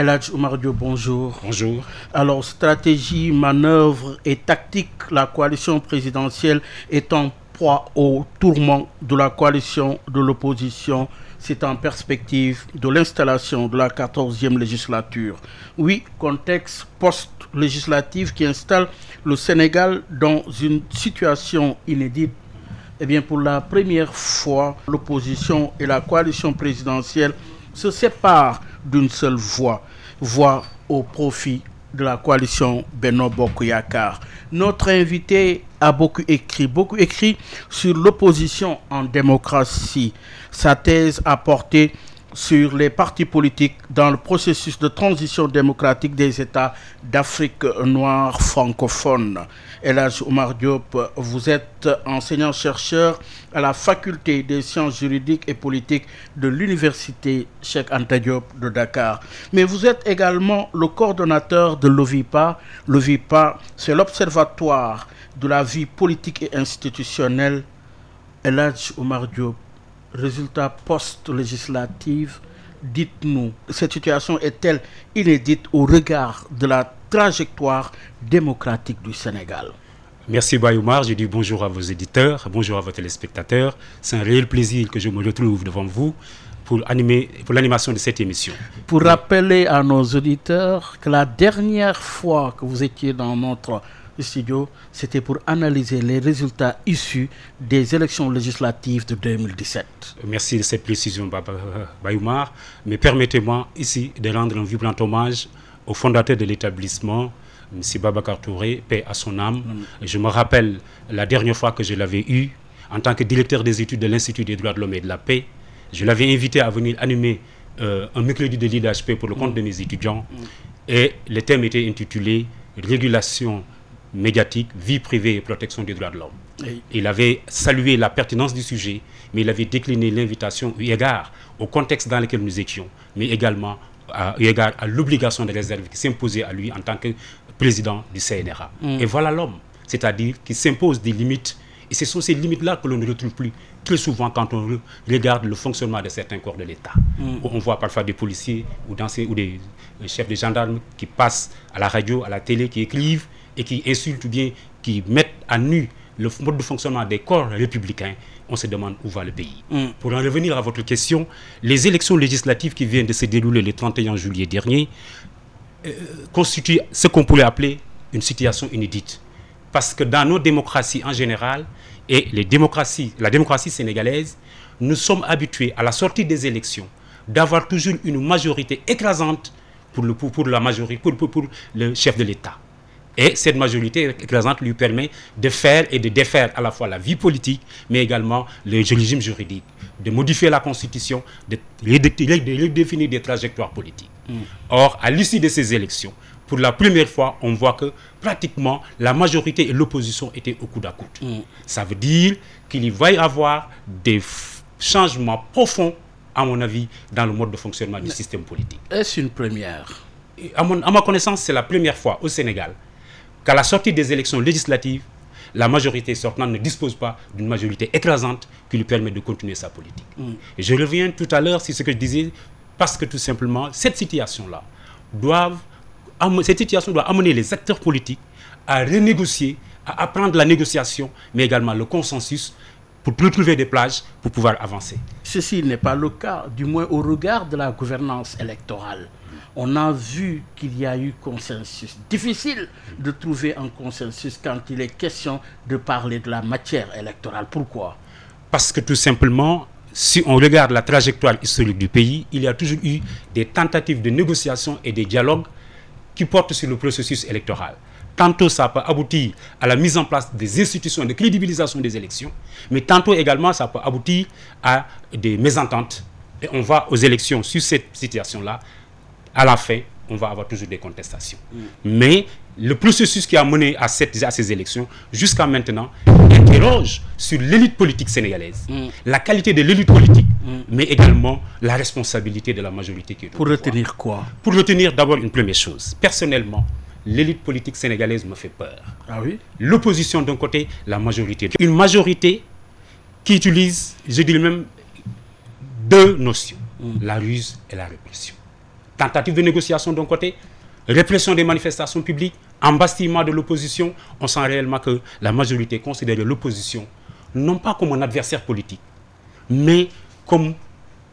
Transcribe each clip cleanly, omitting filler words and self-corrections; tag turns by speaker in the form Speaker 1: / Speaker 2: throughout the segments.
Speaker 1: El Hadj Oumar Diop, bonjour.
Speaker 2: Bonjour.
Speaker 1: Alors, stratégie, manœuvre et tactique, la coalition présidentielle est en proie au tourment de la coalition de l'opposition. C'est en perspective de l'installation de la 14e législature. Oui, contexte post-législatif qui installe le Sénégal dans une situation inédite. Eh bien, pour la première fois, l'opposition et la coalition présidentielle se séparent d'une seule voix au profit de la coalition Benno Bokk Yakaar. Notre invité a beaucoup écrit sur l'opposition en démocratie. Sa thèse a porté sur les partis politiques dans le processus de transition démocratique des États d'Afrique noire francophone. El Hadj Oumar Diop, vous êtes enseignant-chercheur à la faculté des sciences juridiques et politiques de l'université Cheikh Anta Diop de Dakar. Mais vous êtes également le coordonnateur de l'OVIPA. L'OVIPA, c'est l'Observatoire de la vie politique et institutionnelle. El Hadj Oumar Diop, résultat post-législatif, dites-nous, cette situation est-elle inédite au regard de la trajectoire démocratique du Sénégal?
Speaker 2: Merci Bayoumar, je dis bonjour à vos éditeurs, bonjour à vos téléspectateurs. C'est un réel plaisir que je me retrouve devant vous pour l'animation de cette émission.
Speaker 1: Pour rappeler à nos auditeurs que la dernière fois que vous étiez dans notre studio, c'était pour analyser les résultats issus des élections législatives de 2017.
Speaker 2: Merci de cette précision, Bayoumar. Mais permettez-moi ici de rendre un vibrant hommage au fondateur de l'établissement, M. Babacar Touré, paix à son âme. Je me rappelle la dernière fois que je l'avais eu en tant que directeur des études de l'Institut des droits de l'homme et de la paix. Je l'avais invité à venir animer un mercredi de l'IDHP pour le compte de mes étudiants. Et le thème était intitulé « Régulation médiatique, vie privée et protection des droits de l'homme ». Il avait salué la pertinence du sujet, mais il avait décliné l'invitation eu égard au contexte dans lequel nous étions, mais également eu égard à l'obligation de réserve qui s'imposait à lui en tant que président du CNRA. Et voilà l'homme, c'est-à-dire qui s'impose des limites. Et ce sont ces limites-là que l'on ne retrouve plus très souvent quand on regarde le fonctionnement de certains corps de l'État. On voit parfois des policiers ou des chefs de gendarmes qui passent à la radio, à la télé, qui écrivent et qui insultent ou bien qui mettent à nu le mode de fonctionnement des corps républicains. On se demande où va le pays. Pour en revenir à votre question, les élections législatives qui viennent de se dérouler le 31 juillet dernier constituent ce qu'on pourrait appeler une situation inédite. Parce que dans nos démocraties en général, et la démocratie sénégalaise, nous sommes habitués à la sortie des élections d'avoir toujours une majorité écrasante pour le chef de l'État. Et cette majorité écrasante lui permet de faire et de défaire à la fois la vie politique, mais également le régime juridique, de modifier la Constitution, de redéfinir des trajectoires politiques. Or, à l'issue de ces élections, pour la première fois, on voit que pratiquement la majorité et l'opposition étaient au coude à coude. Ça veut dire qu'il va y avoir des changements profonds, à mon avis, dans le mode de fonctionnement du système politique.
Speaker 1: Est-ce une première?
Speaker 2: À ma connaissance, c'est la première fois au Sénégal qu'à la sortie des élections législatives, la majorité sortante ne dispose pas d'une majorité écrasante qui lui permet de continuer sa politique. Et je reviens tout à l'heure sur ce que je disais, parce que tout simplement, cette situation-là doit amener les acteurs politiques à renégocier, à apprendre la négociation, mais également le consensus pour retrouver des plages pour pouvoir avancer.
Speaker 1: Ceci n'est pas le cas, du moins au regard de la gouvernance électorale. On a vu qu'il y a eu consensus. Difficile de trouver un consensus quand il est question de parler de la matière électorale. Pourquoi?
Speaker 2: Parce que tout simplement, si on regarde la trajectoire historique du pays, il y a toujours eu des tentatives de négociation et des dialogues qui portent sur le processus électoral. Tantôt, ça peut aboutir à la mise en place des institutions de crédibilisation des élections, mais tantôt également, ça peut aboutir à des mésententes. Et on va aux élections sur cette situation-là. À la fin, on va avoir toujours des contestations. Mais le processus qui a mené à ces élections, jusqu'à maintenant, interroge sur l'élite politique sénégalaise, la qualité de l'élite politique, mais également la responsabilité de la majorité qui est au pouvoir.
Speaker 1: Pour retenir quoi?
Speaker 2: Pour retenir d'abord une première chose. Personnellement, l'élite politique sénégalaise me fait peur.
Speaker 1: Ah oui?
Speaker 2: L'opposition d'un côté, la majorité. Une majorité qui utilise, je dirais même, deux notions, la ruse et la répression. tentative de négociation d'un côté, répression des manifestations publiques, embastillement de l'opposition. On sent réellement que la majorité considère l'opposition non pas comme un adversaire politique, mais comme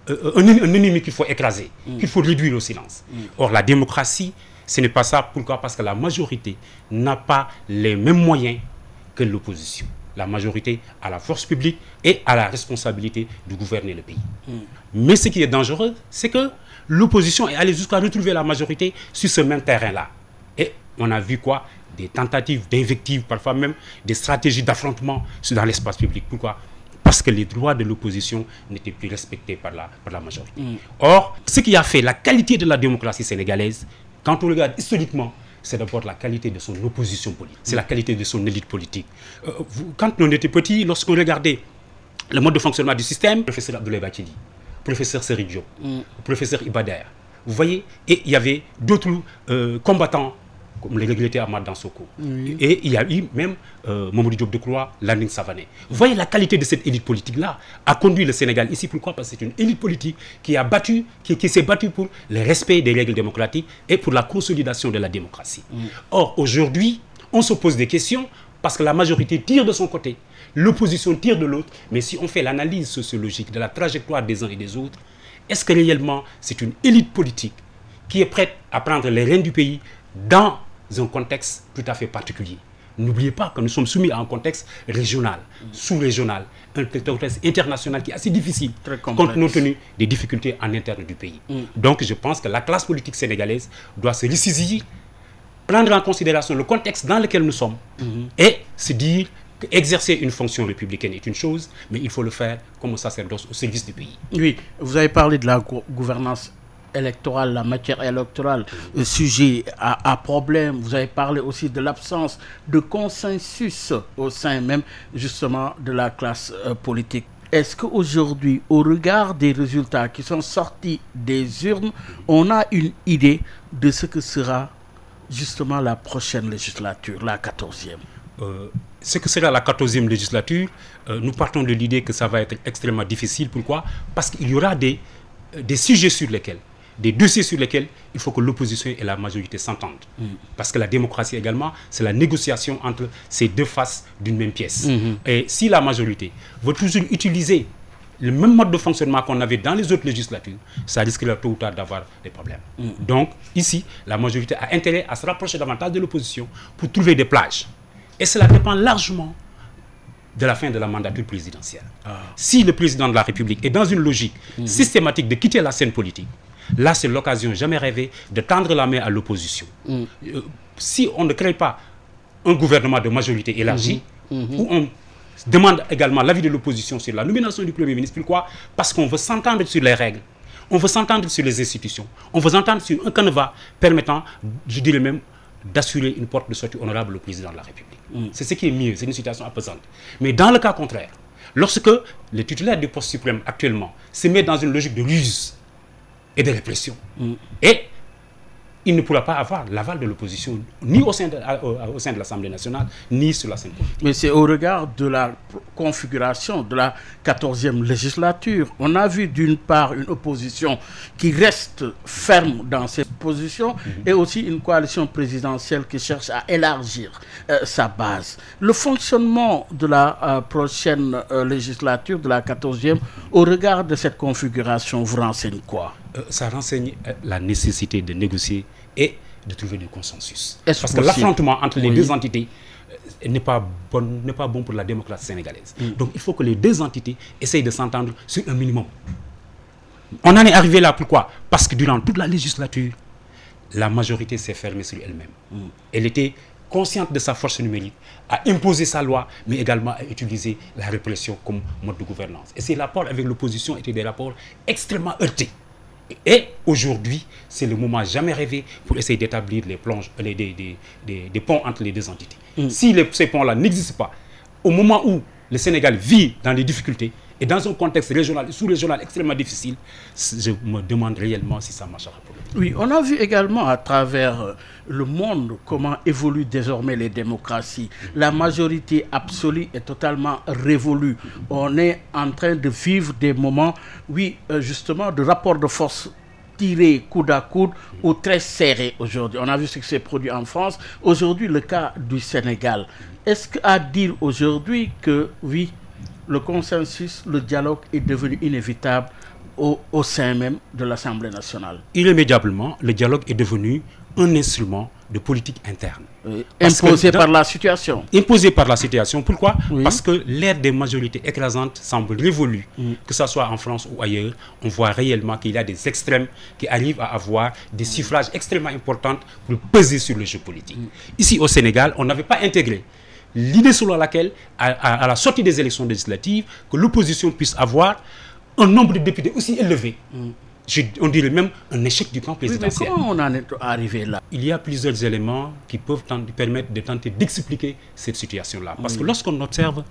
Speaker 2: un ennemi qu'il faut écraser, qu'il faut réduire au silence. Or, la démocratie, ce n'est pas ça. Pourquoi? Parce que la majorité n'a pas les mêmes moyens que l'opposition. La majorité a la force publique et a la responsabilité de gouverner le pays. Mais ce qui est dangereux, c'est que l'opposition est allée jusqu'à retrouver la majorité sur ce même terrain-là. Et on a vu quoi? Des tentatives d'invective, parfois même des stratégies d'affrontement dans l'espace public. Pourquoi? Parce que les droits de l'opposition n'étaient plus respectés par la majorité. Or, ce qui a fait la qualité de la démocratie sénégalaise, quand on regarde historiquement, c'est d'abord la qualité de son opposition politique. C'est la qualité de son élite politique. Quand on était petit, lorsqu'on regardait le mode de fonctionnement du système, le professeur Abdoulaye Bathily, le professeur Seri Diop, le professeur Iba Der, vous voyez, et il y avait d'autres combattants, comme les regrettés Ahmad Dansoko. Et il y a eu même Mamadou Diop Decroix, Landing Savané. Vous voyez, la qualité de cette élite politique-là a conduit le Sénégal ici. Pourquoi? Parce que c'est une élite politique qui s'est battue pour le respect des règles démocratiques et pour la consolidation de la démocratie. Or, aujourd'hui, on se pose des questions parce que la majorité tire de son côté, l'opposition tire de l'autre. Mais si on fait l'analyse sociologique de la trajectoire des uns et des autres, est-ce que réellement c'est une élite politique qui est prête à prendre les rênes du pays dans un contexte tout à fait particulier? N'oubliez pas que nous sommes soumis à un contexte régional, sous-régional, un contexte international qui est assez difficile, compte tenu des difficultés en interne du pays. Donc je pense que la classe politique sénégalaise doit se ressaisir, prendre en considération le contexte dans lequel nous sommes et se dire qu'exercer une fonction républicaine est une chose, mais il faut le faire comme un sacerdoce au service du pays.
Speaker 1: Oui, vous avez parlé de la gouvernance électorale, la matière électorale, sujet à problème. Vous avez parlé aussi de l'absence de consensus au sein même justement de la classe politique. Est-ce qu'aujourd'hui, au regard des résultats qui sont sortis des urnes, on a une idée de ce que sera justement la prochaine législature, la 14e?
Speaker 2: Ce que sera la 14e législature, nous partons de l'idée que ça va être extrêmement difficile. Pourquoi? Parce qu'il y aura des sujets sur lesquels, des dossiers sur lesquels il faut que l'opposition et la majorité s'entendent. Parce que la démocratie également, c'est la négociation entre ces deux faces d'une même pièce. Et si la majorité veut toujours utiliser le même mode de fonctionnement qu'on avait dans les autres législatures, ça risquerait tôt ou tard d'avoir des problèmes. Donc ici, la majorité a intérêt à se rapprocher davantage de l'opposition pour trouver des plages. Et cela dépend largement de la fin de la mandature présidentielle. Si le président de la République est dans une logique systématique de quitter la scène politique, là c'est l'occasion jamais rêvée de tendre la main à l'opposition. Si on ne crée pas un gouvernement de majorité élargie, où on demande également l'avis de l'opposition sur la nomination du Premier ministre, pourquoi? Parce qu'on veut s'entendre sur les règles, on veut s'entendre sur les institutions, on veut s'entendre sur un canevas permettant, je dirais même, d'assurer une porte de sortie honorable au président de la République. C'est ce qui est mieux, c'est une situation apaisante. Mais dans le cas contraire, lorsque le titulaire du poste suprême actuellement se met dans une logique de ruse et de répression, et il ne pourra pas avoir l'aval de l'opposition, ni au sein de l'Assemblée nationale, ni sur la scène politique.
Speaker 1: Mais c'est au regard de la configuration de la 14e législature. On a vu d'une part une opposition qui reste ferme dans ses positions et aussi une coalition présidentielle qui cherche à élargir sa base. Le fonctionnement de la prochaine législature, de la 14e, au regard de cette configuration, vous renseigne quoi?
Speaker 2: Ça renseigne la nécessité de négocier et de trouver du consensus.
Speaker 1: Parce
Speaker 2: que l'affrontement entre les deux entités n'est pas bon pour la démocratie sénégalaise. Donc il faut que les deux entités essayent de s'entendre sur un minimum. On en est arrivé là, pourquoi? Parce que durant toute la législature, la majorité s'est fermée sur elle-même. Elle était consciente de sa force numérique, a imposé sa loi, mais également à utiliser la répression comme mode de gouvernance. Et ces rapports avec l'opposition étaient des rapports extrêmement heurtés. Et aujourd'hui, c'est le moment jamais rêvé pour essayer d'établir des ponts entre les deux entités. Si ces ponts-là n'existent pas, au moment où le Sénégal vit dans des difficultés et dans un contexte régional et sous-régional extrêmement difficile, je me demande réellement si ça marchera pour lui.
Speaker 1: Oui, on a vu également à travers le monde comment évoluent désormais les démocraties. La majorité absolue est totalement révolue. On est en train de vivre des moments, oui, justement, de rapport de force tirés coude à coude ou très serrés aujourd'hui. On a vu ce qui s'est produit en France. Aujourd'hui, le cas du Sénégal. Est-ce qu'à dire aujourd'hui que, oui, le consensus, le dialogue est devenu inévitable au sein même de l'Assemblée nationale?
Speaker 2: Irrémédiablement, le dialogue est devenu un instrument de politique interne.
Speaker 1: Imposé par la situation.
Speaker 2: Imposé par la situation. Pourquoi?
Speaker 1: Oui.
Speaker 2: Parce que l'ère des majorités écrasantes semble révolue. Que ce soit en France ou ailleurs, on voit réellement qu'il y a des extrêmes qui arrivent à avoir des suffrages extrêmement importants pour peser sur le jeu politique. Ici au Sénégal, on n'avait pas intégré l'idée selon laquelle, à la sortie des élections législatives, que l'opposition puisse avoir un nombre de députés aussi élevé. On dirait même un échec du camp présidentiel.
Speaker 1: Oui, mais comment on en est arrivé là?
Speaker 2: Il y a plusieurs éléments qui peuvent permettre de tenter d'expliquer cette situation-là. Parce que lorsqu'on observe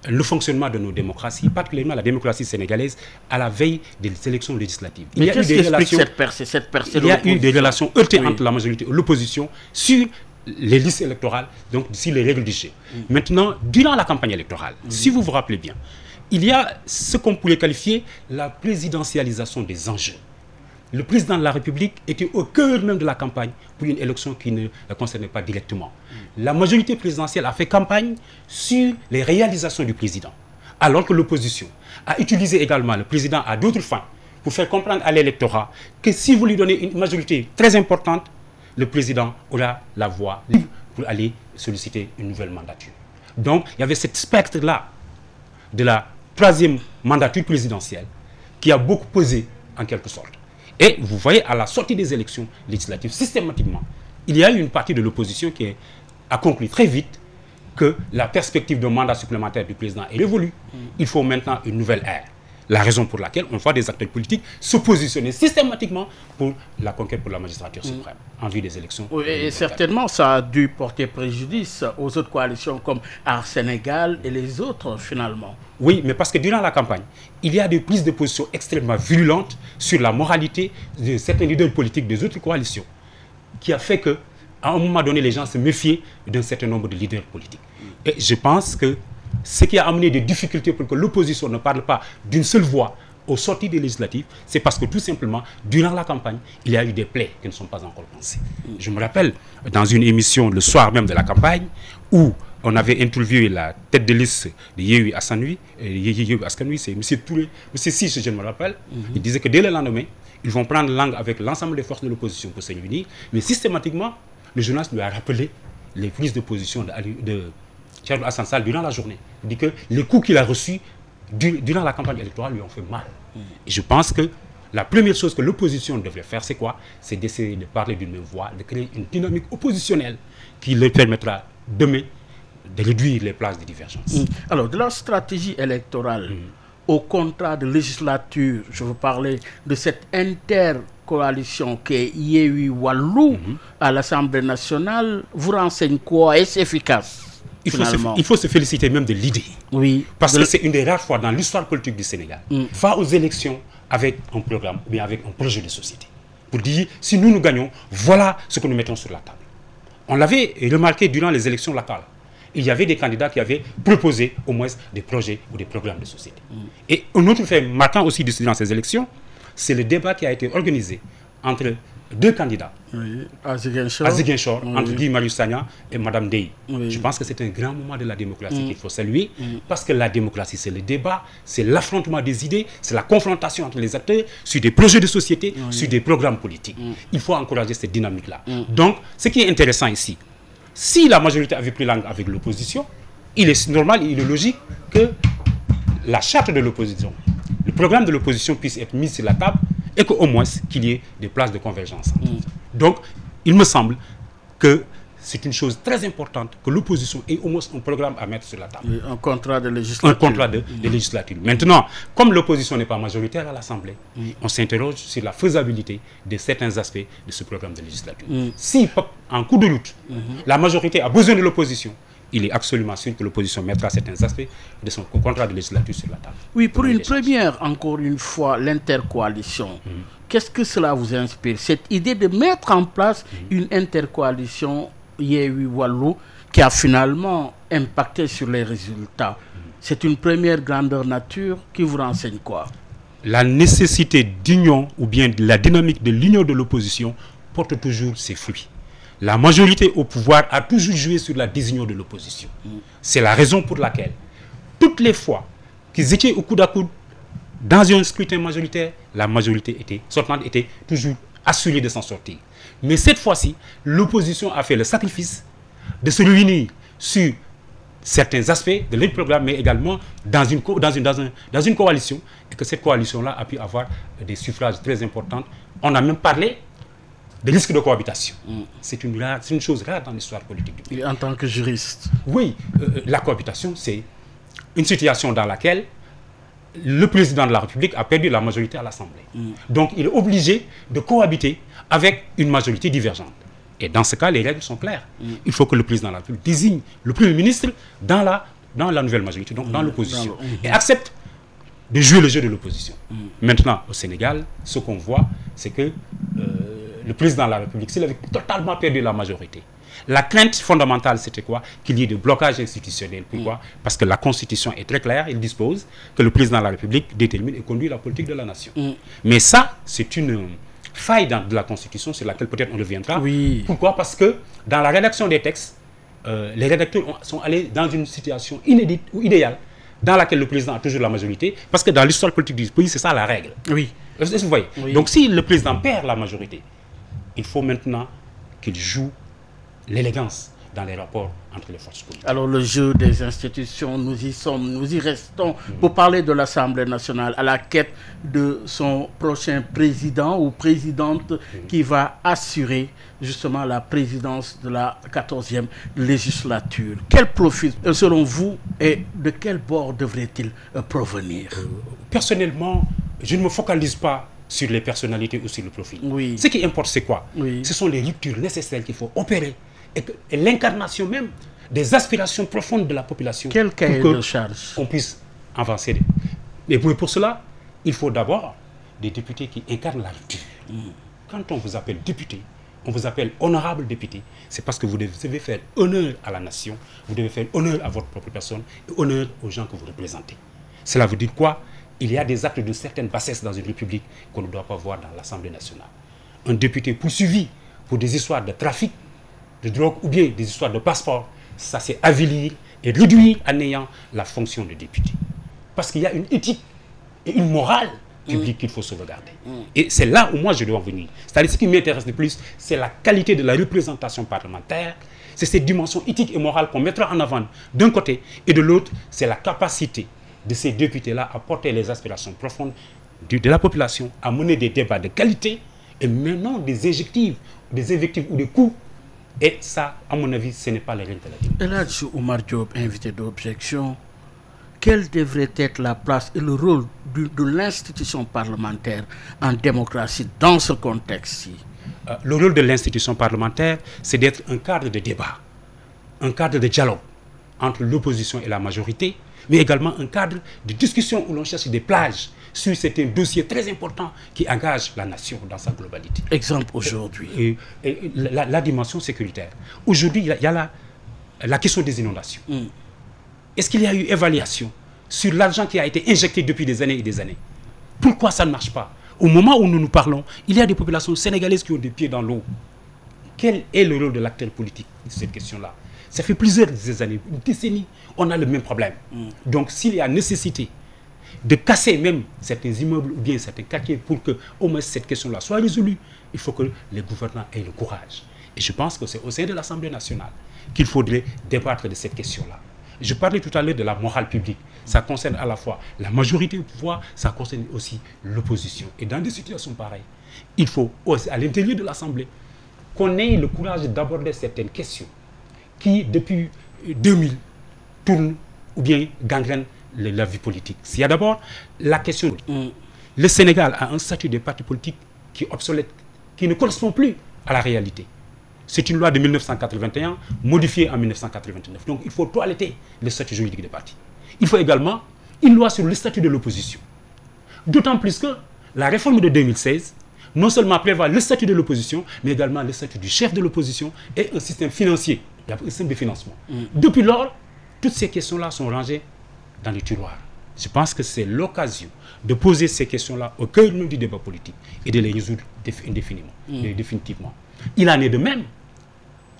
Speaker 2: le fonctionnement de nos démocraties, particulièrement la démocratie sénégalaise, à la veille des élections législatives,
Speaker 1: Mais qu'est-ce qui explique cette percée?
Speaker 2: Il y a eu des relations heurtées entre la majorité et l'opposition sur les listes électorales, donc sur les règles du jeu. Maintenant, durant la campagne électorale, si vous vous rappelez bien, il y a ce qu'on pourrait qualifier la présidentialisation des enjeux. Le président de la République était au cœur même de la campagne pour une élection qui ne la concernait pas directement. La majorité présidentielle a fait campagne sur les réalisations du président, alors que l'opposition a utilisé également le président à d'autres fins pour faire comprendre à l'électorat que si vous lui donnez une majorité très importante, le président aura la voie libre pour aller solliciter une nouvelle mandature. Donc, il y avait ce spectre-là de la troisième mandature présidentielle qui a beaucoup pesé en quelque sorte. Et vous voyez, à la sortie des élections législatives, systématiquement, il y a eu une partie de l'opposition qui a conclu très vite que la perspective de mandat supplémentaire du président est révolue. Il faut maintenant une nouvelle ère. La raison pour laquelle on voit des acteurs politiques se positionner systématiquement pour la conquête pour la magistrature suprême en vue des élections.
Speaker 1: Oui, et certainement, ça a dû porter préjudice aux autres coalitions comme Ars Sénégal et les autres, finalement.
Speaker 2: Oui, mais parce que durant la campagne, il y a des prises de position extrêmement virulentes sur la moralité de certains leaders politiques des autres coalitions, qui a fait qu'à un moment donné, les gens se méfiaient d'un certain nombre de leaders politiques. Et je pense que ce qui a amené des difficultés pour que l'opposition ne parle pas d'une seule voix aux sorties des législatives, c'est parce que tout simplement, durant la campagne, il y a eu des plaies qui ne sont pas encore pensées. Je me rappelle, dans une émission le soir même de la campagne, où on avait interviewé la tête de liste de Yewwi Askanui, c'est M. Touré, M. Sis, je me rappelle, il disait que dès le lendemain, ils vont prendre langue avec l'ensemble des forces de l'opposition pour se réunir, mais systématiquement, le journaliste lui a rappelé les prises de position de Thierno Alassane Sall durant la journée. Il dit que les coups qu'il a reçus durant la campagne électorale lui ont fait mal. Et je pense que la première chose que l'opposition devrait faire, c'est quoi? C'est d'essayer de parler d'une même voix, de créer une dynamique oppositionnelle qui leur permettra demain de réduire les places de divergence.
Speaker 1: Alors, de la stratégie électorale au contrat de législature, je veux parler de cette intercoalition qui est Yewwi Wallu à l'Assemblée nationale, vous renseigne quoi? Est-ce efficace?
Speaker 2: Il faut se féliciter même de l'idée.
Speaker 1: Oui.
Speaker 2: Parce que c'est une des rares fois dans l'histoire politique du Sénégal, va aux élections avec un programme ou bien avec un projet de société. Pour dire, si nous gagnons, voilà ce que nous mettons sur la table. On l'avait remarqué durant les élections locales. Il y avait des candidats qui avaient proposé au moins des projets ou des programmes de société. Et un autre fait marquant aussi durant ces élections, c'est le débat qui a été organisé entre deux candidats, à Ziguinchor, entre Guy Marius Sagna et Mme Dey. Je pense que c'est un grand moment de la démocratie qu'il faut saluer, parce que la démocratie, c'est le débat, c'est l'affrontement des idées, c'est la confrontation entre les acteurs sur des projets de société, sur des programmes politiques. Il faut encourager cette dynamique-là. Donc, ce qui est intéressant ici, si la majorité avait pris langue avec l'opposition, il est normal, il est logique que la charte de l'opposition, le programme de l'opposition puisse être mis sur la table et qu'au moins qu'il y ait des places de convergence. Donc, il me semble que c'est une chose très importante que l'opposition ait au moins un programme à mettre sur la table.
Speaker 1: Un contrat de législature.
Speaker 2: Un contrat de législature. Maintenant, comme l'opposition n'est pas majoritaire à l'Assemblée, on s'interroge sur la faisabilité de certains aspects de ce programme de législature. Si, en cours de route, la majorité a besoin de l'opposition, il est absolument sûr que l'opposition mettra certains aspects de son contrat de législature sur la table.
Speaker 1: Oui, pour une première, encore une fois, l'intercoalition. Qu'est-ce que cela vous inspire? Cette idée de mettre en place une intercoalition Yewwi Wallu qui a finalement impacté sur les résultats. C'est une première grandeur nature qui vous renseigne quoi?
Speaker 2: la nécessité d'union ou bien la dynamique de l'union de l'opposition porte toujours ses fruits. La majorité au pouvoir a toujours joué sur la désunion de l'opposition. C'est la raison pour laquelle, toutes les fois qu'ils étaient au coude à coude dans un scrutin majoritaire, la majorité sortante était toujours assurée de s'en sortir. Mais cette fois-ci, l'opposition a fait le sacrifice de se réunir sur certains aspects de leur programme, mais également dans une coalition, et que cette coalition-là a pu avoir des suffrages très importants. On a même parlé des risques de cohabitation. C'est une chose rare dans l'histoire politique du pays.
Speaker 1: Et en tant que juriste.
Speaker 2: Oui, la cohabitation, c'est une situation dans laquelle le président de la République a perdu la majorité à l'Assemblée. Donc, il est obligé de cohabiter avec une majorité divergente. Et dans ce cas, les règles sont claires. Il faut que le président de la République désigne le Premier ministre dans la nouvelle majorité, donc dans l'opposition, et accepte de jouer le jeu de l'opposition. Maintenant, au Sénégal, ce qu'on voit, c'est que le président de la République, s'il avait totalement perdu la majorité, la crainte fondamentale, c'était quoi? Qu'il y ait de blocage institutionnel. Pourquoi? Parce que la Constitution est très claire, il dispose que le président de la République détermine et conduit la politique de la nation. Mais ça, c'est une faille de la Constitution sur laquelle peut-être on reviendra.
Speaker 1: Oui.
Speaker 2: Pourquoi? Parce que dans la rédaction des textes, les rédacteurs sont allés dans une situation inédite ou idéale dans laquelle le président a toujours la majorité, parce que dans l'histoire politique du pays, c'est ça la règle.
Speaker 1: Oui.
Speaker 2: Vous voyez?
Speaker 1: Oui.
Speaker 2: Donc si le président perd la majorité, il faut maintenant qu'il joue l'élégance dans les rapports entre les forces politiques.
Speaker 1: Alors le jeu des institutions, nous y sommes, nous y restons pour parler de l'Assemblée nationale à la quête de son prochain président ou présidente qui va assurer justement la présidence de la 14e législature. Quel profil, selon vous, et de quel bord devrait-il provenir?
Speaker 2: Personnellement, je ne me focalise pas sur les personnalités ou sur le profil.
Speaker 1: Oui.
Speaker 2: Ce qui importe, c'est quoi?
Speaker 1: Oui.
Speaker 2: Ce sont les ruptures nécessaires qu'il faut opérer et l'incarnation même des aspirations profondes de la population.
Speaker 1: Quel cahier de charge?
Speaker 2: On puisse avancer. Mais pour cela, il faut d'abord des députés qui incarnent la rupture. Quand on vous appelle député, on vous appelle honorable député, c'est parce que vous devez faire honneur à la nation, vous devez faire honneur à votre propre personne et honneur aux gens que vous représentez. Cela veut dire quoi? Il y a des actes de certaine bassesse dans une république qu'on ne doit pas voir dans l'Assemblée nationale. Un député poursuivi pour des histoires de trafic, de drogue ou bien des histoires de passeport, ça c'est avilir et réduire à néant la fonction de député. Parce qu'il y a une éthique et une morale publique qu'il faut sauvegarder. Et c'est là où moi je dois en venir. C'est-à-dire ce qui m'intéresse le plus, c'est la qualité de la représentation parlementaire, c'est cette dimension éthique et morale qu'on mettra en avant d'un côté, et de l'autre, c'est la capacité de ces députés-là à porter les aspirations profondes de la population, à mener des débats de qualité, et maintenant des invectives ou des coups. Et ça, à mon avis, ce n'est pas les règles de la démocratie.
Speaker 1: Et là, je Oumar Diop, invité d'objection, quelle devrait être la place et le rôle de l'institution parlementaire en démocratie dans ce contexte-ci?
Speaker 2: Le rôle de l'institution parlementaire, c'est d'être un cadre de débat, un cadre de dialogue entre l'opposition et la majorité, mais également un cadre de discussion où l'on cherche des plages sur certains dossiers très importants qui engagent la nation dans sa globalité.
Speaker 1: Exemple aujourd'hui.
Speaker 2: Et la dimension sécuritaire. Aujourd'hui, il y a la question des inondations. Est-ce qu'il y a eu évaluation sur l'argent qui a été injecté depuis des années et des années? Pourquoi ça ne marche pas? Au moment où nous nous parlons, il y a des populations sénégalaises qui ont des pieds dans l'eau. Quel est le rôle de l'acteur politique de cette question-là? Ça fait plusieurs années, une décennie, on a le même problème. Donc s'il y a nécessité de casser même certains immeubles ou bien certains quartiers pour que au moins cette question-là soit résolue, il faut que les gouvernants aient le courage. Et je pense que c'est au sein de l'Assemblée nationale qu'il faudrait débattre de cette question-là. Je parlais tout à l'heure de la morale publique. Ça concerne à la fois la majorité au pouvoir, ça concerne aussi l'opposition. Et dans des situations pareilles, il faut aussi, à l'intérieur de l'Assemblée, qu'on ait le courage d'aborder certaines questions qui, depuis 2000, tournent ou bien gangrènent la vie politique. Il y a d'abord la question. Le Sénégal a un statut de parti politique qui est obsolète, qui ne correspond plus à la réalité. C'est une loi de 1981, modifiée en 1989. Donc il faut toiletter le statut juridique des partis. Il faut également une loi sur le statut de l'opposition. D'autant plus que la réforme de 2016, non seulement prévoit le statut de l'opposition, mais également le statut du chef de l'opposition et un système financier, un système de financement. Depuis lors, toutes ces questions-là sont rangées dans les tiroirs. Je pense que c'est l'occasion de poser ces questions-là au cœur même du débat politique et de les résoudre définitivement. Il en est de même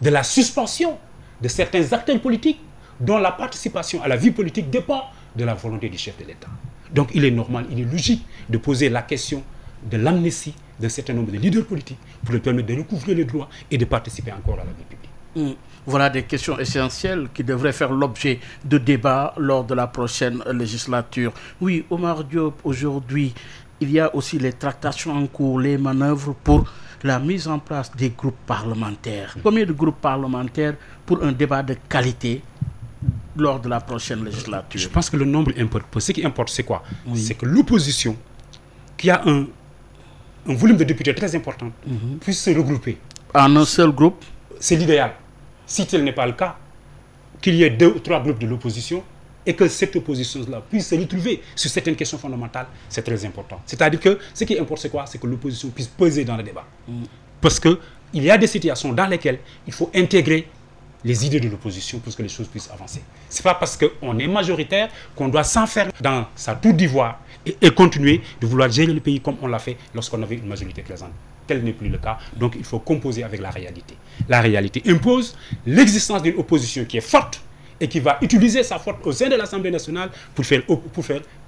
Speaker 2: de la suspension de certains acteurs politiques dont la participation à la vie politique dépend de la volonté du chef de l'État. Donc il est normal, il est logique de poser la question de l'amnistie d'un certain nombre de leaders politiques pour leur permettre de recouvrer les droits et de participer encore à la vie publique.
Speaker 1: Voilà des questions essentielles qui devraient faire l'objet de débats lors de la prochaine législature. Oui, Omar Diop, aujourd'hui, il y a aussi les tractations en cours, les manœuvres pour la mise en place des groupes parlementaires. Combien de groupes parlementaires pour un débat de qualité lors de la prochaine législature?
Speaker 2: Je pense que le nombre importe. Ce qui importe, c'est quoi? C'est que l'opposition, qui a un volume de députés très important, puisse se regrouper.
Speaker 1: En un seul groupe?
Speaker 2: C'est l'idéal. Si tel n'est pas le cas, qu'il y ait 2 ou 3 groupes de l'opposition et que cette opposition-là puisse se retrouver sur certaines questions fondamentales, c'est très important. C'est-à-dire que ce qui importe, c'est quoi? C'est que l'opposition puisse peser dans le débat. Parce qu'il y a des situations dans lesquelles il faut intégrer les idées de l'opposition pour que les choses puissent avancer. Ce n'est pas parce qu'on est majoritaire qu'on doit s'enfermer dans sa tour d'ivoire et continuer de vouloir gérer le pays comme on l'a fait lorsqu'on avait une majorité présente. Tel n'est plus le cas. Donc il faut composer avec la réalité. La réalité impose l'existence d'une opposition qui est forte et qui va utiliser sa force au sein de l'Assemblée nationale pour faire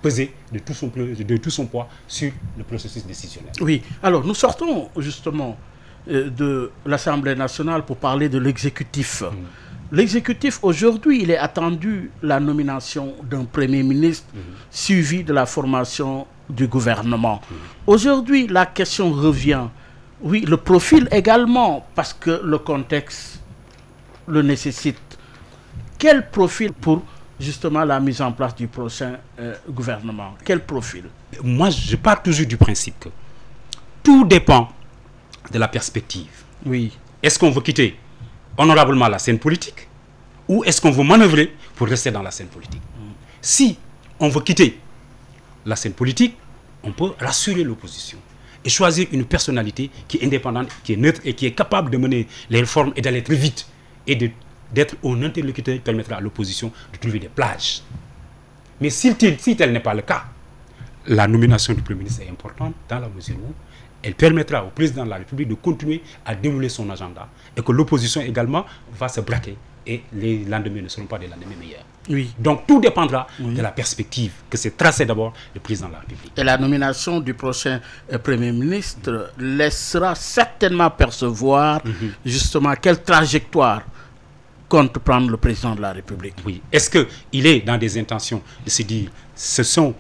Speaker 2: peser de tout son poids sur le processus décisionnel.
Speaker 1: Oui, alors nous sortons justement de l'Assemblée nationale pour parler de l'exécutif. L'exécutif, aujourd'hui, il est attendu la nomination d'un Premier ministre suivi de la formation du gouvernement. Aujourd'hui, la question revient. Oui, le profil également, parce que le contexte le nécessite. Quel profil pour justement la mise en place du prochain gouvernement? Quel profil?
Speaker 2: Moi, je pars toujours du principe que tout dépend de la perspective.
Speaker 1: Oui.
Speaker 2: Est-ce qu'on veut quitter honorablement la scène politique ou est-ce qu'on veut manœuvrer pour rester dans la scène politique? Si on veut quitter la scène politique, on peut rassurer l'opposition et choisir une personnalité qui est indépendante, qui est neutre et qui est capable de mener les réformes et d'aller très vite et d'être un interlocuteur qui permettra à l'opposition de trouver des plages. Mais si tel n'est pas le cas, la nomination du Premier ministre est importante dans la mesure où elle permettra au président de la République de continuer à dérouler son agenda et que l'opposition également va se braquer et les lendemains ne seront pas des lendemains meilleurs.
Speaker 1: Oui.
Speaker 2: Donc tout dépendra de la perspective que s'est tracée d'abord le président de la République.
Speaker 1: Et la nomination du prochain Premier ministre laissera certainement percevoir justement quelle trajectoire compte prendre le président de la République.
Speaker 2: Oui. Est-ce qu'il est dans des intentions de se dire ce sont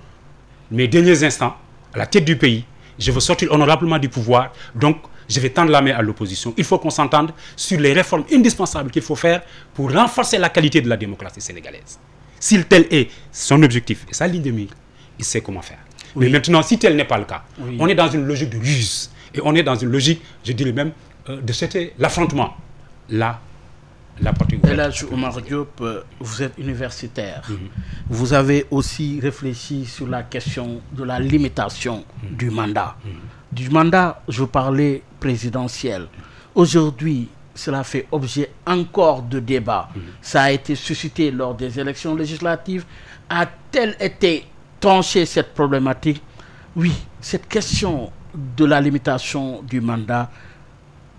Speaker 2: mes derniers instants à la tête du pays, je veux sortir honorablement du pouvoir, donc je vais tendre la main à l'opposition. Il faut qu'on s'entende sur les réformes indispensables qu'il faut faire pour renforcer la qualité de la démocratie sénégalaise. Si tel est son objectif et sa ligne de mire, il sait comment faire. Oui. Mais maintenant, si tel n'est pas le cas, on est dans une logique de ruse et on est dans une logique, je dirais même, de c'était l'affrontement. La partie ouverte.
Speaker 1: Et là, Omar Diop, vous êtes universitaire. Vous avez aussi réfléchi sur la question de la limitation du mandat. Du mandat, je parlais présidentiel. Aujourd'hui, cela fait objet encore de débat. Ça a été suscité lors des élections législatives. A-t-elle été tranchée cette problématique? Oui, cette question de la limitation du mandat,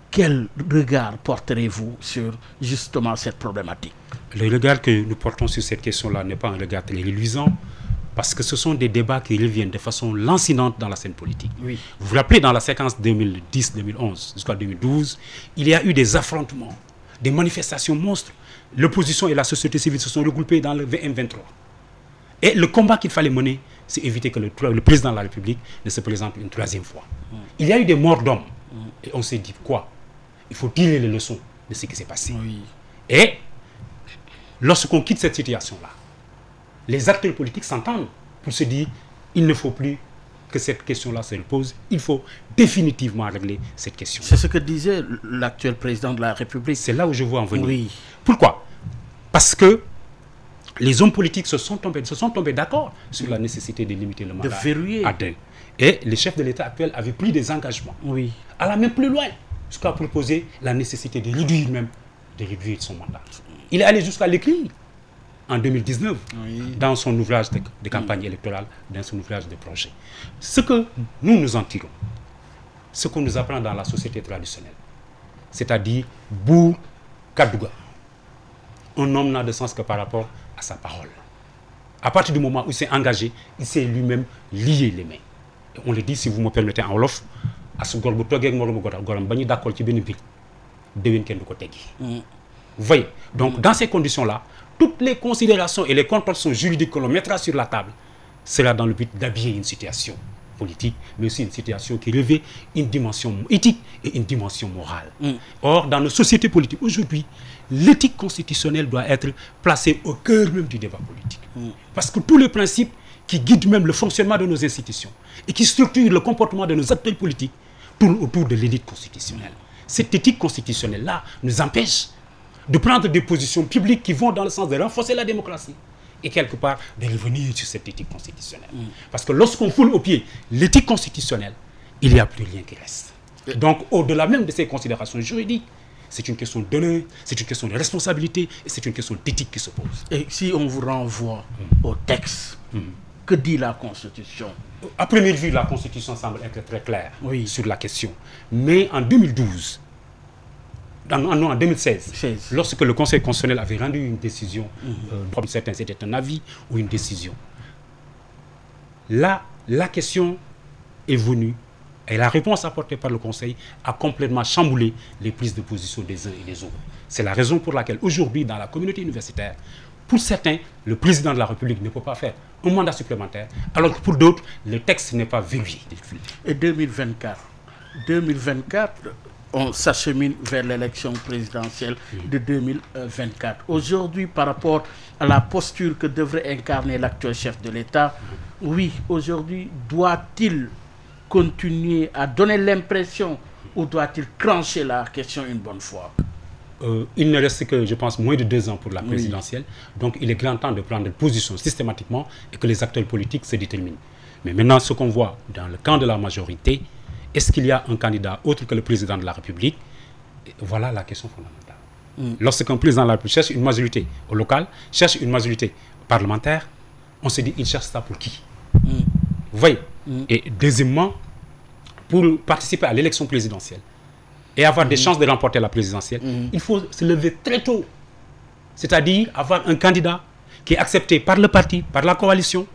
Speaker 1: quel regard porterez-vous sur justement cette problématique?
Speaker 2: Le regard que nous portons sur cette question-là n'est pas un regard très reluisant, parce que ce sont des débats qui reviennent de façon lancinante dans la scène politique.
Speaker 1: Oui.
Speaker 2: Vous vous rappelez, dans la séquence 2010-2011 jusqu'à 2012, il y a eu des affrontements, des manifestations monstres. L'opposition et la société civile se sont regroupées dans le VM23. Et le combat qu'il fallait mener, c'est éviter que le président de la République ne se présente une troisième fois. Il y a eu des morts d'hommes. Et on s'est dit quoi? Il faut tirer les leçons de ce qui s'est passé.
Speaker 1: Oui.
Speaker 2: Et lorsqu'on quitte cette situation-là, les acteurs politiques s'entendent pour se dire il ne faut plus que cette question-là se pose. Il faut définitivement régler cette question.
Speaker 1: C'est ce que disait l'actuel président de la République.
Speaker 2: C'est là où je veux en venir.
Speaker 1: Oui.
Speaker 2: Pourquoi? Parce que les hommes politiques se sont tombés d'accord sur la nécessité de limiter le mandat.
Speaker 1: De verrouiller.
Speaker 2: Et le chef de l'État actuel avait pris des engagements.
Speaker 1: Oui.
Speaker 2: Allant même plus loin, jusqu'à proposer la nécessité de réduire son mandat. Il est allé jusqu'à l'écrire en 2019 dans son ouvrage de campagne électorale, dans son ouvrage de projet. Ce que nous en tirons, ce qu'on nous apprend dans la société traditionnelle, c'est-à-dire Bour Kadouga, un homme n'a de sens que par rapport à sa parole. À partir du moment où il s'est engagé, il s'est lui-même lié les mains. Et on le dit, si vous me permettez, en wolof, à ce gorbe togek moromu goram bañu d'accord ci benn mbir déwén kenn du ko teggi. Vous voyez, donc dans ces conditions-là, toutes les considérations et les contorsions juridiques que l'on mettra sur la table sera dans le but d'habiller une situation politique, mais aussi une situation qui revêt une dimension éthique et une dimension morale. Or, dans nos sociétés politiques, aujourd'hui, l'éthique constitutionnelle doit être placée au cœur même du débat politique. Parce que tous les principes qui guident même le fonctionnement de nos institutions et qui structurent le comportement de nos acteurs politiques tournent autour de l'élite constitutionnelle. Cette éthique constitutionnelle-là nous empêche de prendre des positions publiques qui vont dans le sens de renforcer la démocratie et quelque part de revenir sur cette éthique constitutionnelle. Parce que lorsqu'on foule au pied l'éthique constitutionnelle, il n'y a plus rien qui reste. Donc au-delà même de ces considérations juridiques, c'est une question d'honneur, c'est une question de responsabilité et c'est une question d'éthique qui se pose.
Speaker 1: Et si on vous renvoie au texte, que dit la Constitution?
Speaker 2: À première vue, la Constitution semble être très claire sur la question. Mais en 2012, en 2016, lorsque le Conseil constitutionnel avait rendu une décision, pour certains c'était un avis ou une décision, là, la question est venue et la réponse apportée par le Conseil a complètement chamboulé les prises de position des uns et des autres. C'est la raison pour laquelle aujourd'hui, dans la communauté universitaire, pour certains, le président de la République ne peut pas faire un mandat supplémentaire, alors que pour d'autres, le texte n'est pas verrouillé.
Speaker 1: Et 2024, on s'achemine vers l'élection présidentielle de 2024. Aujourd'hui, par rapport à la posture que devrait incarner l'actuel chef de l'État, oui, aujourd'hui, doit-il continuer à donner l'impression ou doit-il trancher la question une bonne fois?
Speaker 2: Il ne reste que, je pense, moins de 2 ans pour la présidentielle. Donc, il est grand temps de prendre position systématiquement et que les acteurs politiques se déterminent. Mais maintenant, ce qu'on voit dans le camp de la majorité, est-ce qu'il y a un candidat autre que le président de la République? Voilà la question fondamentale. Lorsqu'un président de la République cherche une majorité au local, cherche une majorité parlementaire, on se dit, il cherche ça pour qui? Vous voyez? Et deuxièmement, pour participer à l'élection présidentielle, et avoir des chances de remporter la présidentielle, il faut se lever très tôt. C'est-à-dire avoir un candidat qui est accepté par le parti, par la coalition,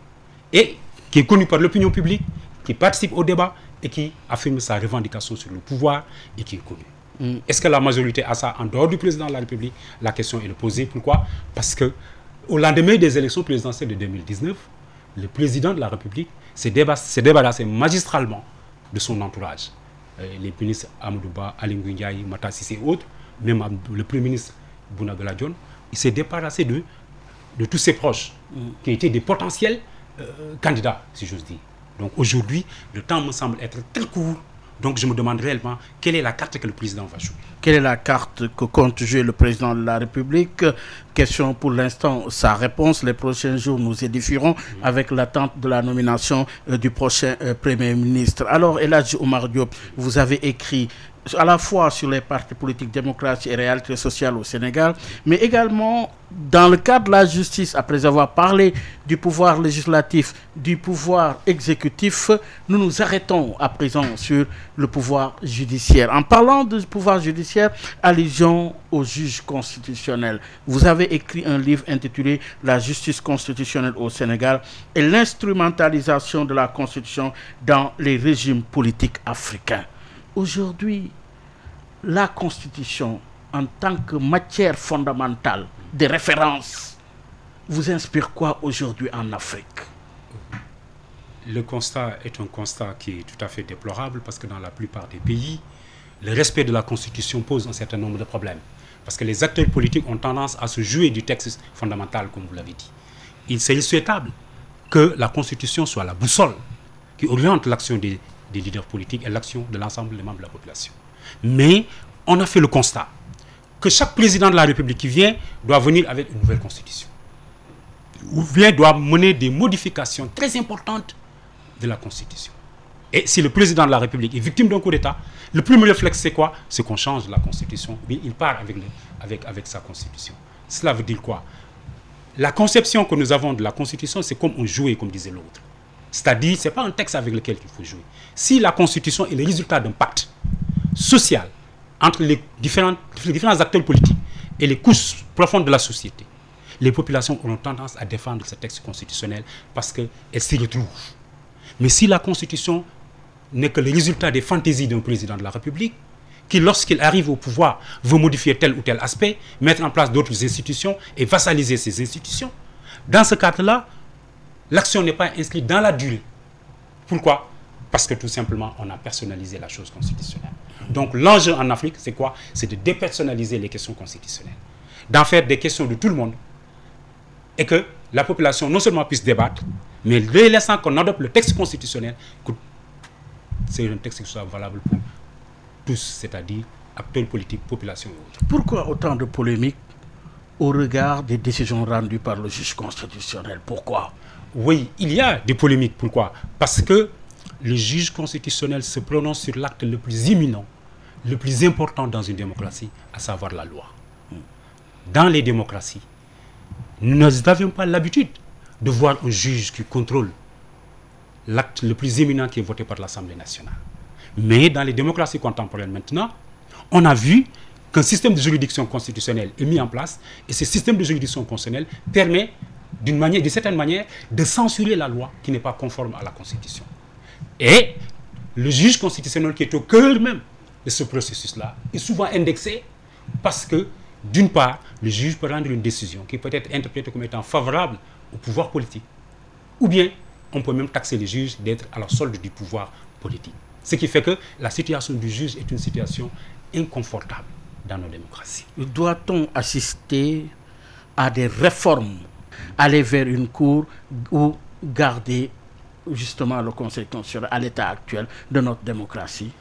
Speaker 2: et qui est connu par l'opinion publique, qui participe au débat et qui affirme sa revendication sur le pouvoir et qui est connu. Est-ce que la majorité a ça en dehors du président de la République? La question est posée. Pourquoi? Parce qu'au lendemain des élections présidentielles de 2019, le président de la République s'est débarrassé magistralement de son entourage. Les ministres Amadouba, Aly Ngouille Ndiaye, Matar Cissé et autres, même le Premier ministre Boun Abdallah Dionne, il s'est débarrassé de tous ses proches, qui étaient des potentiels candidats, si j'ose dire. Donc aujourd'hui, le temps me semble être très court. Donc je me demande réellement quelle est la carte que le président va jouer.
Speaker 1: Quelle est la carte que compte jouer le président de la République? Question pour l'instant, sa réponse. Les prochains jours, nous édifierons avec l'attente de la nomination du prochain Premier ministre. Alors, Elhadji Oumar Diop, vous avez écrit à la fois sur les partis politiques, démocratie et réalité sociale au Sénégal, mais également dans le cadre de la justice, après avoir parlé du pouvoir législatif, du pouvoir exécutif, nous nous arrêtons à présent sur le pouvoir judiciaire. En parlant du pouvoir judiciaire, allusion au juge constitutionnel. Vous avez écrit un livre intitulé « La justice constitutionnelle au Sénégal et l'instrumentalisation de la Constitution dans les régimes politiques africains ». Aujourd'hui, la Constitution, en tant que matière fondamentale de référence, vous inspire quoi aujourd'hui en Afrique?
Speaker 2: Le constat est un constat qui est tout à fait déplorable parce que dans la plupart des pays, le respect de la Constitution pose un certain nombre de problèmes. Parce que les acteurs politiques ont tendance à se jouer du texte fondamental, comme vous l'avez dit. Il serait souhaitable que la Constitution soit la boussole qui oriente l'action des leaders politiques et l'action de l'ensemble des membres de la population. Mais on a fait le constat que chaque président de la République qui vient doit venir avec une nouvelle constitution. Ou bien doit mener des modifications très importantes de la constitution. Et si le président de la République est victime d'un coup d'État, le premier réflexe c'est quoi? C'est qu'on change la constitution, mais il part avec sa constitution. Cela veut dire quoi? la conception que nous avons de la Constitution, c'est comme on jouait, comme disait l'autre. C'est-à-dire, ce n'est pas un texte avec lequel il faut jouer. Si la Constitution est le résultat d'un pacte social entre les différents acteurs politiques et les couches profondes de la société, les populations auront tendance à défendre ce texte constitutionnel parce qu'elles s'y retrouvent. Mais si la Constitution n'est que le résultat des fantaisies d'un président de la République, qui, lorsqu'il arrive au pouvoir, veut modifier tel ou tel aspect, mettre en place d'autres institutions et vassaliser ces institutions, dans ce cadre-là, l'action n'est pas inscrite dans la durée. Pourquoi? Parce que tout simplement, on a personnalisé la chose constitutionnelle. Donc l'enjeu en Afrique, c'est quoi? C'est de dépersonnaliser les questions constitutionnelles, d'en faire des questions de tout le monde, et que la population non seulement puisse débattre, mais dès l'instant qu'on adopte le texte constitutionnel, que c'est un texte qui soit valable pour tous, c'est-à-dire acteurs politiques, population et autres.
Speaker 1: Pourquoi autant de polémiques au regard des décisions rendues par le juge constitutionnel? Pourquoi?
Speaker 2: Oui, il y a des polémiques. Pourquoi? Parce que le juge constitutionnel se prononce sur l'acte le plus imminent, le plus important dans une démocratie, à savoir la loi. Dans les démocraties, nous n'avions pas l'habitude de voir un juge qui contrôle l'acte le plus éminent qui est voté par l'Assemblée nationale. Mais dans les démocraties contemporaines maintenant, on a vu qu'un système de juridiction constitutionnelle est mis en place, et ce système de juridiction constitutionnelle permet d'une certaine manière de censurer la loi qui n'est pas conforme à la Constitution. Et le juge constitutionnel qui est au cœur même de ce processus-là est souvent indexé parce que, d'une part, le juge peut rendre une décision qui peut être interprétée comme étant favorable au pouvoir politique, ou bien on peut même taxer les juges d'être à la solde du pouvoir politique. Ce qui fait que la situation du juge est une situation inconfortable dans nos démocraties.
Speaker 1: Doit-on assister à des réformes, aller vers une cour ou garder justement le Conseil constitutionnel à l'état actuel de notre démocratie?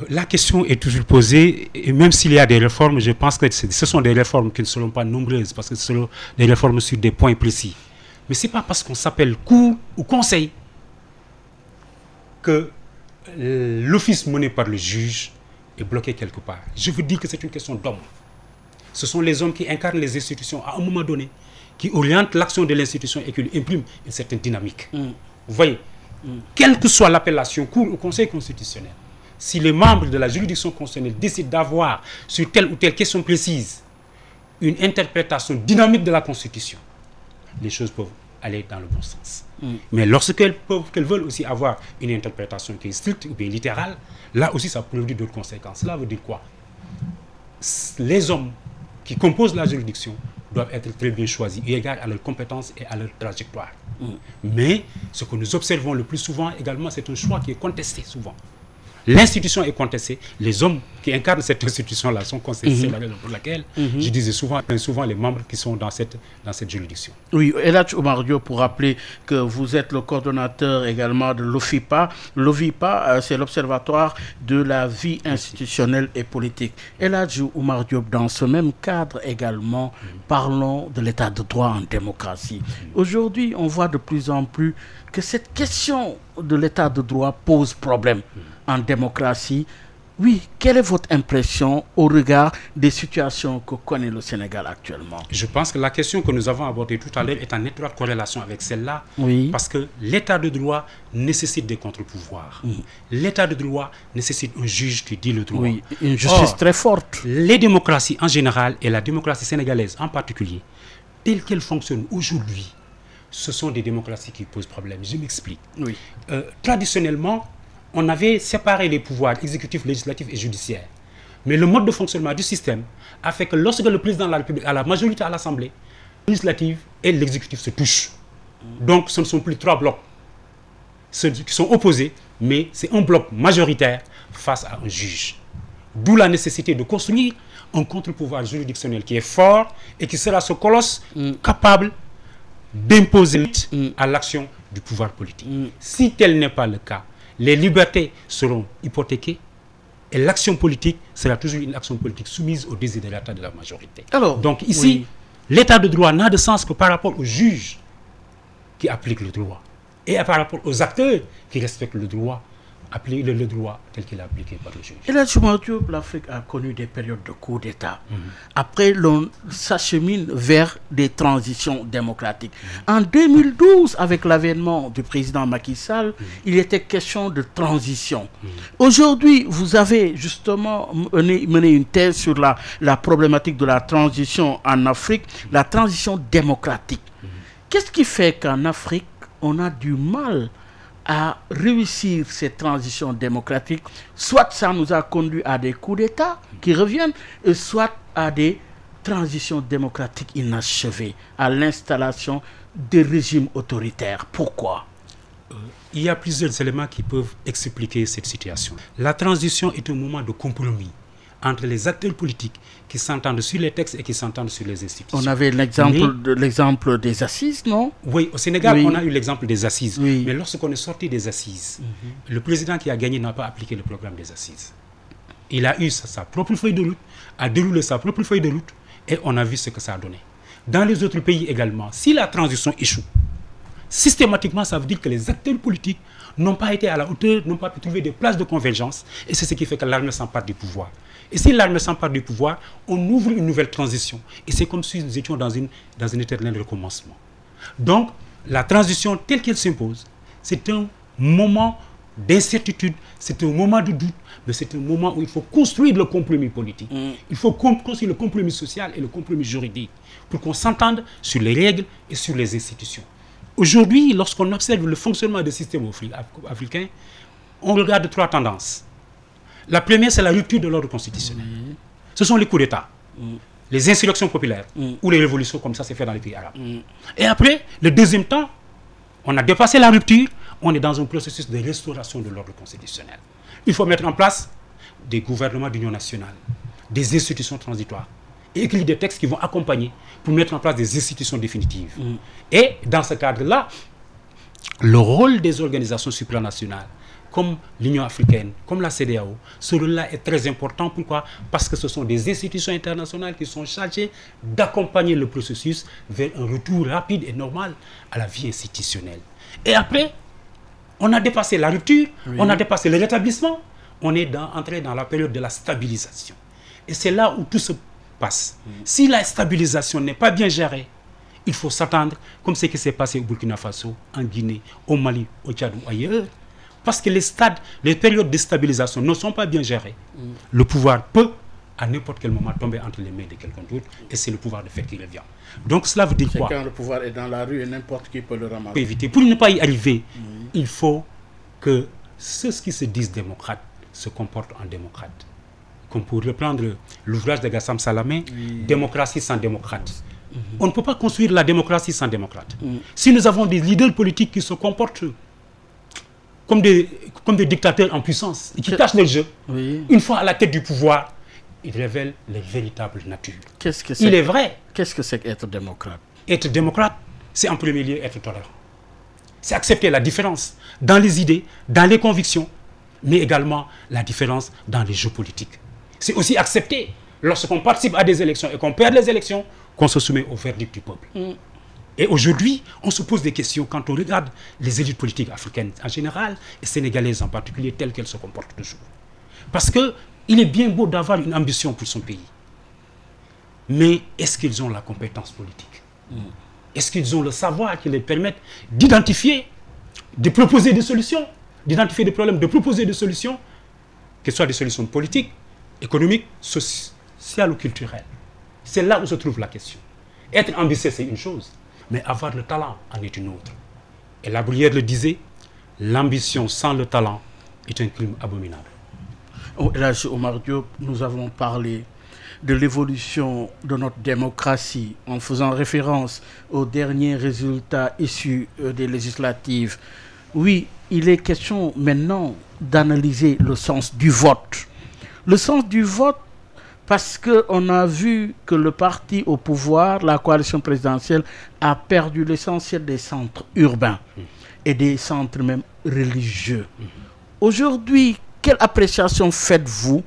Speaker 2: La question est toujours posée, et même s'il y a des réformes, je pense que ce sont des réformes qui ne seront pas nombreuses, parce que ce seront des réformes sur des points précis. Mais ce n'est pas parce qu'on s'appelle cour ou conseil que l'office mené par le juge est bloqué quelque part. Je veux dire que c'est une question d'hommes. Ce sont les hommes qui incarnent les institutions à un moment donné, qui orientent l'action de l'institution et qui lui impriment une certaine dynamique. Vous voyez, quelle que soit l'appellation, cour ou conseil constitutionnel, si les membres de la juridiction constitutionnelle décident d'avoir sur telle ou telle question précise une interprétation dynamique de la Constitution, les choses peuvent aller dans le bon sens. Mais lorsqu'elles veulent aussi avoir une interprétation qui est stricte ou bien littérale, là aussi ça produit d'autres conséquences. Cela veut dire quoi? Les hommes qui composent la juridiction doivent être très bien choisis, eu égard à leurs compétences et à leur trajectoire. Mais ce que nous observons le plus souvent également, c'est un choix qui est contesté souvent. L'institution est contestée, les hommes qui incarnent cette institution-là sont contestés. C'est la raison pour laquelle je disais souvent les membres qui sont dans cette juridiction.
Speaker 1: Oui, Elhadj Oumar Diop, pour rappeler que vous êtes le coordonnateur également de l'OFIPA. L'OFIPA, c'est l'Observatoire de la vie institutionnelle et politique. Elhadj Oumar Diop, dans ce même cadre également, parlons de l'état de droit en démocratie. Aujourd'hui, on voit de plus en plus que cette question de l'état de droit pose problème en démocratie. Oui, quelle est votre impression au regard des situations que connaît le Sénégal actuellement?
Speaker 2: Je pense que la question que nous avons abordée tout à l'heure est en étroite corrélation avec celle-là,
Speaker 1: parce
Speaker 2: que l'état de droit nécessite des contre-pouvoirs. L'état de droit nécessite un juge qui dit le droit.
Speaker 1: Oui, une justice très forte.
Speaker 2: Les démocraties en général, et la démocratie sénégalaise en particulier, telle qu'elle fonctionne aujourd'hui, ce sont des démocraties qui posent problème. Je m'explique. Traditionnellement, on avait séparé les pouvoirs exécutifs, législatifs et judiciaires. Mais le mode de fonctionnement du système a fait que lorsque le président de la République a la majorité à l'Assemblée, législative et l'exécutif se touchent. Donc ce ne sont plus trois blocs qui sont opposés, mais c'est un bloc majoritaire face à un juge. D'où la nécessité de construire un contre-pouvoir juridictionnel qui est fort et qui sera ce colosse capable d'imposer à l'action du pouvoir politique. Si tel n'est pas le cas, les libertés seront hypothéquées et l'action politique sera toujours une action politique soumise au desiderata de la majorité. Donc ici, l'état de droit n'a de sens que par rapport aux juges qui appliquent le droit et par rapport aux acteurs qui respectent le droit appliquer le droit tel qu'il est appliqué par le juge.
Speaker 1: Et là, l'Afrique a connu des périodes de coups d'État. Après, l'on s'achemine vers des transitions démocratiques. En 2012, avec l'avènement du président Macky Sall, il était question de transition. Aujourd'hui, vous avez justement mené une thèse sur la problématique de la transition en Afrique, la transition démocratique. Qu'est-ce qui fait qu'en Afrique, on a du mal à réussir cette transition démocratique? Soit ça nous a conduit à des coups d'État qui reviennent, soit à des transitions démocratiques inachevées, à l'installation des régimes autoritaires. Pourquoi?
Speaker 2: Il y a plusieurs éléments qui peuvent expliquer cette situation. La transition est un moment de compromis entre les acteurs politiques qui s'entendent sur les textes et qui s'entendent sur les institutions.
Speaker 1: On avait l'exemple des assises, non?
Speaker 2: Oui, au Sénégal, on a eu l'exemple des assises.
Speaker 1: Oui.
Speaker 2: Mais lorsqu'on est sorti des assises, le président qui a gagné n'a pas appliqué le programme des assises. Il a eu sa propre feuille de route, a déroulé sa propre feuille de route, et on a vu ce que ça a donné. Dans les autres pays également, si la transition échoue, systématiquement, ça veut dire que les acteurs politiques n'ont pas été à la hauteur, n'ont pas pu trouver des places de convergence, et c'est ce qui fait que l'armée s'empare du pouvoir. Et si l'armée s'empare du pouvoir, on ouvre une nouvelle transition. Et c'est comme si nous étions dans un éternel recommencement. Donc, la transition telle qu'elle s'impose, c'est un moment d'incertitude, c'est un moment de doute, mais c'est un moment où il faut construire le compromis politique. Il faut construire le compromis social et le compromis juridique pour qu'on s'entende sur les règles et sur les institutions. Aujourd'hui, lorsqu'on observe le fonctionnement des systèmes africains, on regarde trois tendances. La première, c'est la rupture de l'ordre constitutionnel. Ce sont les coups d'État, les insurrections populaires ou les révolutions, comme ça c'est fait dans les pays arabes. Et après, le deuxième temps, on a dépassé la rupture, on est dans un processus de restauration de l'ordre constitutionnel. Il faut mettre en place des gouvernements d'union nationale, des institutions transitoires, et écrire des textes qui vont accompagner pour mettre en place des institutions définitives. Et dans ce cadre-là, le rôle des organisations supranationales, comme l'Union africaine, comme la CEDEAO, ce rôle-là est très important. Pourquoi? Parce que ce sont des institutions internationales qui sont chargées d'accompagner le processus vers un retour rapide et normal à la vie institutionnelle. Et après, on a dépassé la rupture, on a dépassé le rétablissement, on est entré dans la période de la stabilisation. Et c'est là où tout se passe. Si la stabilisation n'est pas bien gérée, il faut s'attendre, comme ce qui s'est passé au Burkina Faso, en Guinée, au Mali, au Tchad ou ailleurs, parce que les périodes de stabilisation ne sont pas bien gérées. Le pouvoir peut, à n'importe quel moment, tomber entre les mains de quelqu'un d'autre, et c'est le pouvoir de fait qui revient. Donc cela veut dire quoi?
Speaker 1: C'est quand le pouvoir est dans la rue et n'importe qui peut le ramasser.
Speaker 2: Pour éviter. Pour ne pas y arriver, il faut que ceux qui se disent démocrates se comportent en démocrates. Comme pour reprendre l'ouvrage de Gassam Salamé, démocratie sans démocrate. On ne peut pas construire la démocratie sans démocrate. Si nous avons des leaders politiques qui se comportent comme des dictateurs en puissance, et qui tâchent le jeu, une fois à la tête du pouvoir, ils révèlent leur véritable nature. Il est vrai.
Speaker 1: Qu'est-ce que c'est qu'être démocrate?
Speaker 2: Être démocrate, c'est en premier lieu être tolérant. C'est accepter la différence dans les idées, dans les convictions, mais également la différence dans les jeux politiques. C'est aussi accepter, lorsqu'on participe à des élections et qu'on perd les élections, qu'on se soumet au verdict du peuple. Et aujourd'hui, on se pose des questions quand on regarde les élites politiques africaines en général et sénégalaises en particulier, telles qu'elles se comportent toujours. Parce qu'il est bien beau d'avoir une ambition pour son pays. Mais est-ce qu'ils ont la compétence politique? Est-ce qu'ils ont le savoir qui les permette d'identifier, de proposer des solutions, d'identifier des problèmes, de proposer des solutions, que ce soit des solutions politiques, économiques, sociales ou culturelles? C'est là où se trouve la question. Être ambitieux, c'est une chose. Mais avoir le talent en est une autre. Et La Bruyère le disait, l'ambition sans le talent est un crime abominable.
Speaker 1: Là, chez Omar Diop, nous avons parlé de l'évolution de notre démocratie en faisant référence aux derniers résultats issus des législatives. Oui, il est question maintenant d'analyser le sens du vote. Le sens du vote, parce qu'on a vu que le parti au pouvoir, la coalition présidentielle, a perdu l'essentiel des centres urbains et des centres même religieux. Aujourd'hui, quelle appréciation faites-vous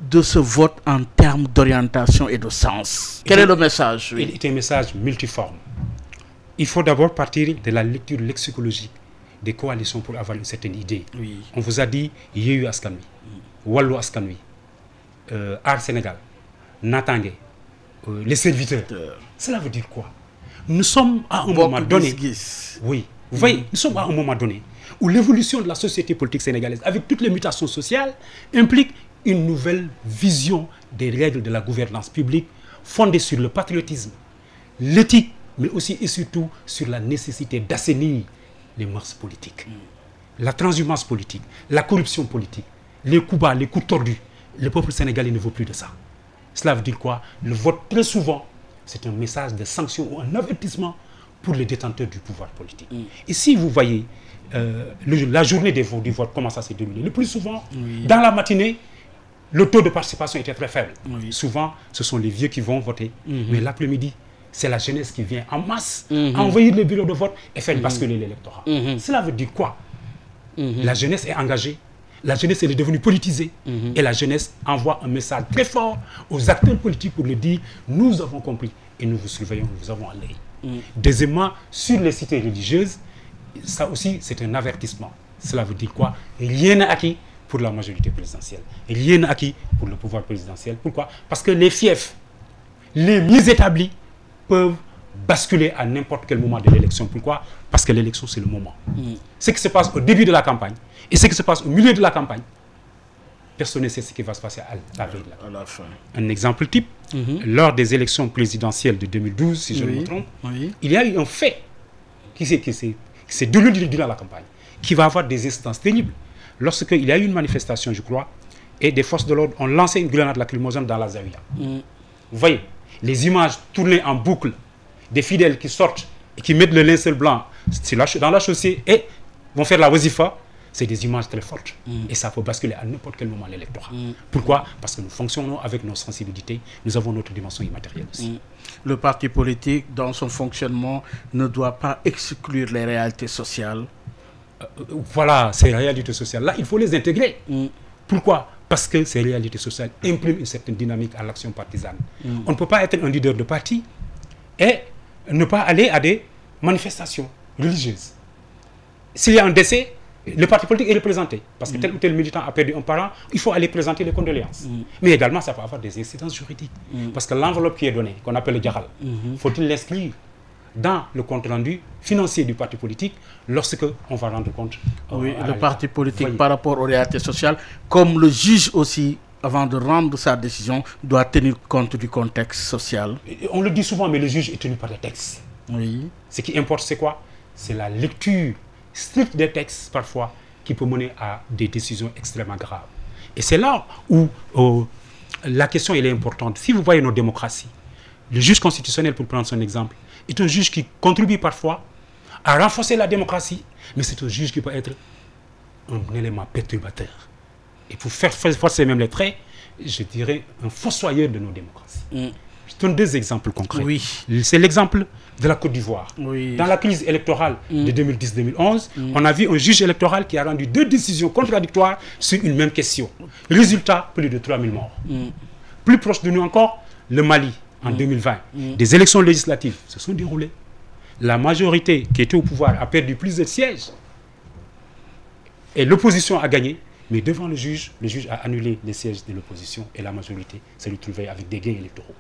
Speaker 1: de ce vote en termes d'orientation et de sens? Quel est le message?
Speaker 2: Il est un message multiforme. Il faut d'abord partir de la lecture lexicologique des coalitions pour avoir une certaine idée.
Speaker 1: Oui.
Speaker 2: On vous a dit Yewwi Askan Wi, Wallu Askan Wi, Aar Sénégal, Natangué, les serviteurs. Cela veut dire quoi? Nous sommes à un moment donné. Oui, vous voyez, nous sommes à un moment donné où l'évolution de la société politique sénégalaise, avec toutes les mutations sociales, implique une nouvelle vision des règles de la gouvernance publique fondée sur le patriotisme, l'éthique, mais aussi et surtout sur la nécessité d'assainir les mœurs politiques. La transhumance politique, la corruption politique, les coups bas, les coups tordus. Le peuple sénégalais ne veut plus de ça. Cela veut dire quoi? Le vote, très souvent, c'est un message de sanction ou un avertissement pour les détenteurs du pouvoir politique. Et si vous voyez la journée du vote, comment ça s'est déroulé, le plus souvent, dans la matinée, le taux de participation était très faible. Souvent, ce sont les vieux qui vont voter. Mais l'après-midi, c'est la jeunesse qui vient en masse envahir les bureaux de vote et faire basculer l'électorat. Cela veut dire quoi? La jeunesse est engagée, la jeunesse elle est devenue politisée et la jeunesse envoie un message très fort aux acteurs politiques pour leur dire nous avons compris et nous vous surveillons, nous vous avons à l'œil. Deuxièmement, sur les cités religieuses, ça aussi c'est un avertissement. Cela veut dire quoi? Rien n'est acquis pour la majorité présidentielle. Rien n'est acquis pour le pouvoir présidentiel. Pourquoi? Parce que les fiefs, les mieux établis, peuvent basculer à n'importe quel moment de l'élection. Pourquoi? Parce que l'élection, c'est le moment. Ce qui se passe au début de la campagne et ce qui se passe au milieu de la campagne, personne ne sait ce qui va se passer à la veille de la fin. Un exemple type, lors des élections présidentielles de 2012, si je ne me trompe, il y a eu un fait qui s'est déroulé durant la campagne, qui va avoir des instances terribles. Lorsqu'il y a eu une manifestation, je crois, et des forces de l'ordre ont lancé une grenade lacrymogène dans la Zawiya. Vous voyez, les images tournées en boucle, des fidèles qui sortent et qui mettent le linceul blanc dans la chaussée et vont faire la wazifa, c'est des images très fortes. Et ça peut basculer à n'importe quel moment l'électorat. Pourquoi? Parce que nous fonctionnons avec nos sensibilités, nous avons notre dimension immatérielle aussi.
Speaker 1: Le parti politique, dans son fonctionnement, ne doit pas exclure les réalités sociales.
Speaker 2: Voilà, ces réalités sociales-là, il faut les intégrer. Pourquoi? Parce que ces réalités sociales impriment une certaine dynamique à l'action partisane. On ne peut pas être un leader de parti et ne pas aller à des manifestations religieuses. S'il y a un décès, le parti politique est représenté. Parce que tel ou tel militant a perdu un parent, il faut aller présenter les condoléances. Mais également, ça peut avoir des incidences juridiques. Parce que l'enveloppe qui est donnée, qu'on appelle le diaral, faut-il l'inscrire dans le compte rendu financier du parti politique lorsque on va rendre compte.
Speaker 1: Le parti politique par rapport aux réalités sociales, comme le juge aussi, avant de rendre sa décision, doit tenir compte du contexte social.
Speaker 2: On le dit souvent, mais le juge est tenu par les textes. Ce qui importe, c'est quoi? C'est la lecture stricte des textes, parfois, qui peut mener à des décisions extrêmement graves. Et c'est là où la question elle est importante. Si vous voyez nos démocraties, le juge constitutionnel, pour prendre son exemple, est un juge qui contribue parfois à renforcer la démocratie, mais c'est un juge qui peut être un élément perturbateur. Et pour faire forcer même les traits, je dirais un fossoyeur de nos démocraties. Je donne deux exemples concrets. C'est l'exemple de la Côte d'Ivoire. Dans la crise électorale de 2010-2011, on a vu un juge électoral qui a rendu deux décisions contradictoires sur une même question. Résultat, plus de 3000 morts. Plus proche de nous encore, le Mali. En 2020, des élections législatives se sont déroulées. La majorité qui était au pouvoir a perdu plusieurs sièges. Et l'opposition a gagné. Mais devant le juge a annulé les sièges de l'opposition et la majorité s'est retrouvée avec des gains électoraux.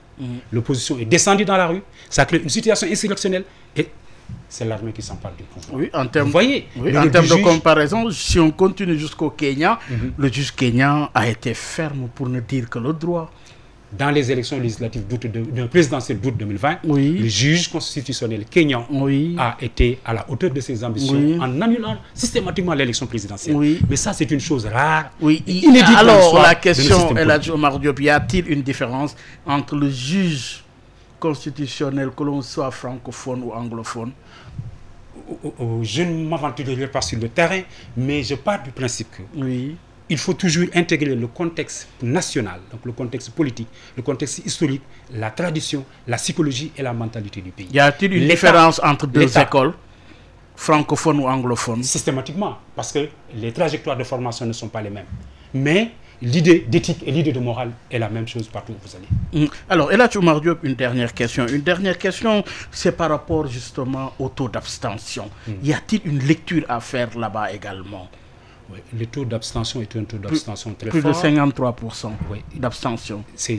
Speaker 2: L'opposition est descendue dans la rue, ça crée une situation insurrectionnelle et c'est l'armée qui s'empare du pouvoir.
Speaker 1: En termes,
Speaker 2: vous voyez,
Speaker 1: en termes de comparaison, si on continue jusqu'au Kenya, le juge kenyan a été ferme pour ne dire que le droit.
Speaker 2: Dans les élections législatives de présidentielle d'août 2020, le juge constitutionnel kényan a été à la hauteur de ses ambitions en annulant systématiquement l'élection présidentielle. Mais ça, c'est une chose rare.
Speaker 1: Alors, la question est là, Omar Diop, y a-t-il une différence entre le juge constitutionnel, que l'on soit francophone ou anglophone?
Speaker 2: Je ne m'aventurerai pas sur le terrain, mais je pars du principe que il faut toujours intégrer le contexte national, donc le contexte politique, le contexte historique, la tradition, la psychologie et la mentalité du pays.
Speaker 1: Y a-t-il une différence entre deux écoles, francophones ou anglophones?
Speaker 2: Systématiquement, parce que les trajectoires de formation ne sont pas les mêmes. Mais l'idée d'éthique et l'idée de morale est la même chose partout où vous allez.
Speaker 1: Alors, El Hadj Oumar Diop, une dernière question. Une dernière question, c'est par rapport justement au taux d'abstention. Y a-t-il une lecture à faire là-bas également?
Speaker 2: Oui, le taux d'abstention est un taux d'abstention très
Speaker 1: fort. Plus de 53% d'abstention.
Speaker 2: C'est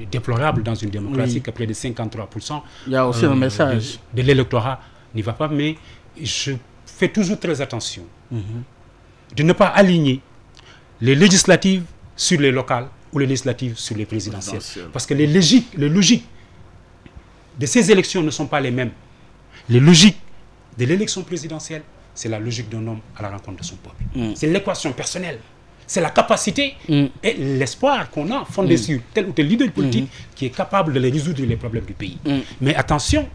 Speaker 2: déplorable dans une démocratie que près de 53%.
Speaker 1: Il y a aussi un message.
Speaker 2: De l'électorat n'y va pas, mais je fais toujours très attention de ne pas aligner les législatives sur les locales ou les législatives sur les présidentielles. Parce que les logiques de ces élections ne sont pas les mêmes. Les logiques de l'élection présidentielle, c'est la logique d'un homme à la rencontre de son peuple. C'est l'équation personnelle. C'est la capacité et l'espoir qu'on a fondé sur tel ou tel leader politique qui est capable de résoudre les problèmes du pays. Mais attention,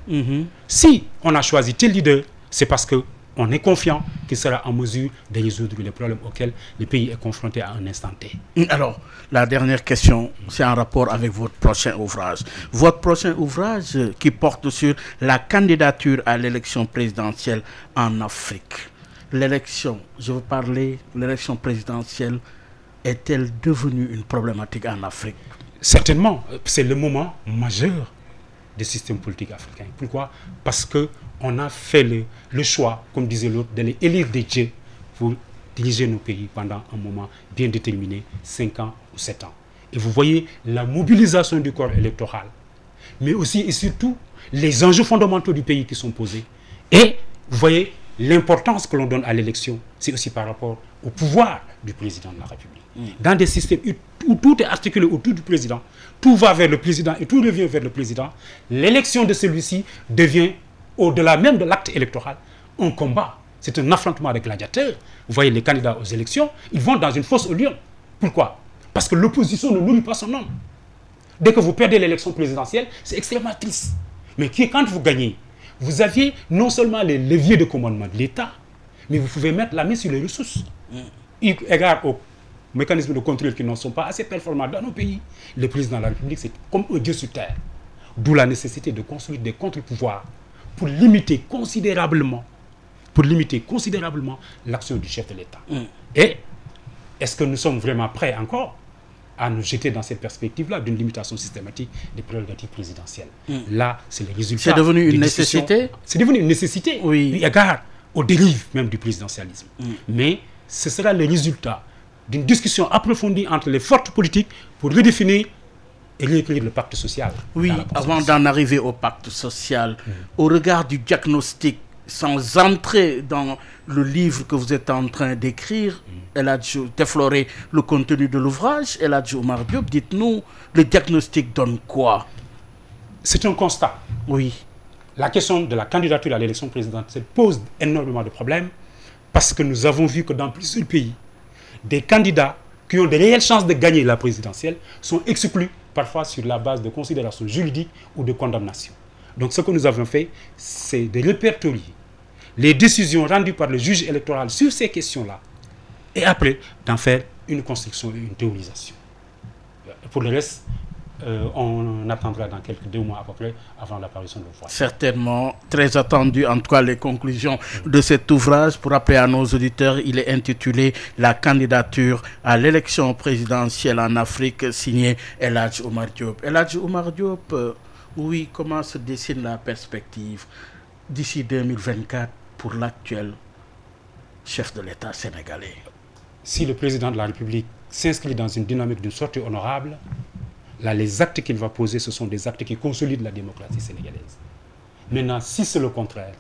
Speaker 2: si on a choisi tel leader, c'est parce qu'on est confiant qu'il sera en mesure de résoudre les problèmes auxquels le pays est confronté à un instant T.
Speaker 1: Alors, la dernière question, c'est en rapport avec votre prochain ouvrage. Votre prochain ouvrage qui porte sur la candidature à l'élection présidentielle en Afrique. L'élection, je veux parler, l'élection présidentielle est-elle devenue une problématique en Afrique?
Speaker 2: Certainement, c'est le moment majeur des systèmes politiques africains. Pourquoi? Parce qu'on a fait le choix, comme disait l'autre, d'aller élire des dieux pour diriger nos pays pendant un moment bien déterminé, 5 ans ou 7 ans. Et vous voyez la mobilisation du corps électoral, mais aussi et surtout les enjeux fondamentaux du pays qui sont posés. Et vous voyez l'importance que l'on donne à l'élection, c'est aussi par rapport au pouvoir du président de la République. Dans des systèmes où tout est articulé autour du président, tout va vers le président et tout revient vers le président, l'élection de celui-ci devient, au-delà même de l'acte électoral, un combat. C'est un affrontement de gladiateurs. Vous voyez les candidats aux élections, ils vont dans une fosse au lion. Pourquoi? Parce que l'opposition ne nourrit pas son homme. Dès que vous perdez l'élection présidentielle, c'est extrêmement triste. Mais quand vous gagnez, vous aviez non seulement les leviers de commandement de l'État, mais vous pouvez mettre la main sur les ressources. Égard aux mécanismes de contrôle qui ne sont pas assez performants dans nos pays, le président de la République, c'est comme un dieu sur terre. D'où la nécessité de construire des contre-pouvoirs pour limiter considérablement l'action du chef de l'État. Et est-ce que nous sommes vraiment prêts encore à nous jeter dans cette perspective-là d'une limitation systématique des prérogatives présidentielles? Là, c'est le résultat.
Speaker 1: C'est devenu une nécessité?
Speaker 2: C'est devenu une nécessité, eu égard aux dérives même du présidentialisme. Mais ce sera le résultat d'une discussion approfondie entre les forces politiques pour redéfinir et réécrire le pacte social.
Speaker 1: Oui, avant d'en arriver au pacte social, au regard du diagnostic, sans entrer dans le livre que vous êtes en train d'écrire, El Hadj, déflorer le contenu de l'ouvrage, El Hadj Oumar Diop, dites-nous, le diagnostic donne quoi?
Speaker 2: C'est un constat.
Speaker 1: Oui.
Speaker 2: La question de la candidature à l'élection présidentielle pose énormément de problèmes parce que nous avons vu que dans plusieurs pays, des candidats qui ont de réelles chances de gagner la présidentielle sont exclus parfois sur la base de considérations juridiques ou de condamnations. Donc ce que nous avons fait, c'est de répertorier les décisions rendues par le juge électoral sur ces questions-là et après d'en faire une construction et une théorisation. Pour le reste, on attendra dans quelques 2 mois à peu près avant l'apparition de l'ouvrage.
Speaker 1: Certainement, très attendu en tout cas les conclusions de cet ouvrage. Pour rappeler à nos auditeurs, il est intitulé « La candidature à l'élection présidentielle en Afrique » signé El Hadj Oumar Diop. El Hadj Oumar Diop, oui, comment se dessine la perspective d'ici 2024 pour l'actuel chef de l'État sénégalais?
Speaker 2: Si le président de la République s'inscrit dans une dynamique d'une sortie honorable, là, les actes qu'il va poser, ce sont des actes qui consolident la démocratie sénégalaise. Maintenant, si c'est le contraire,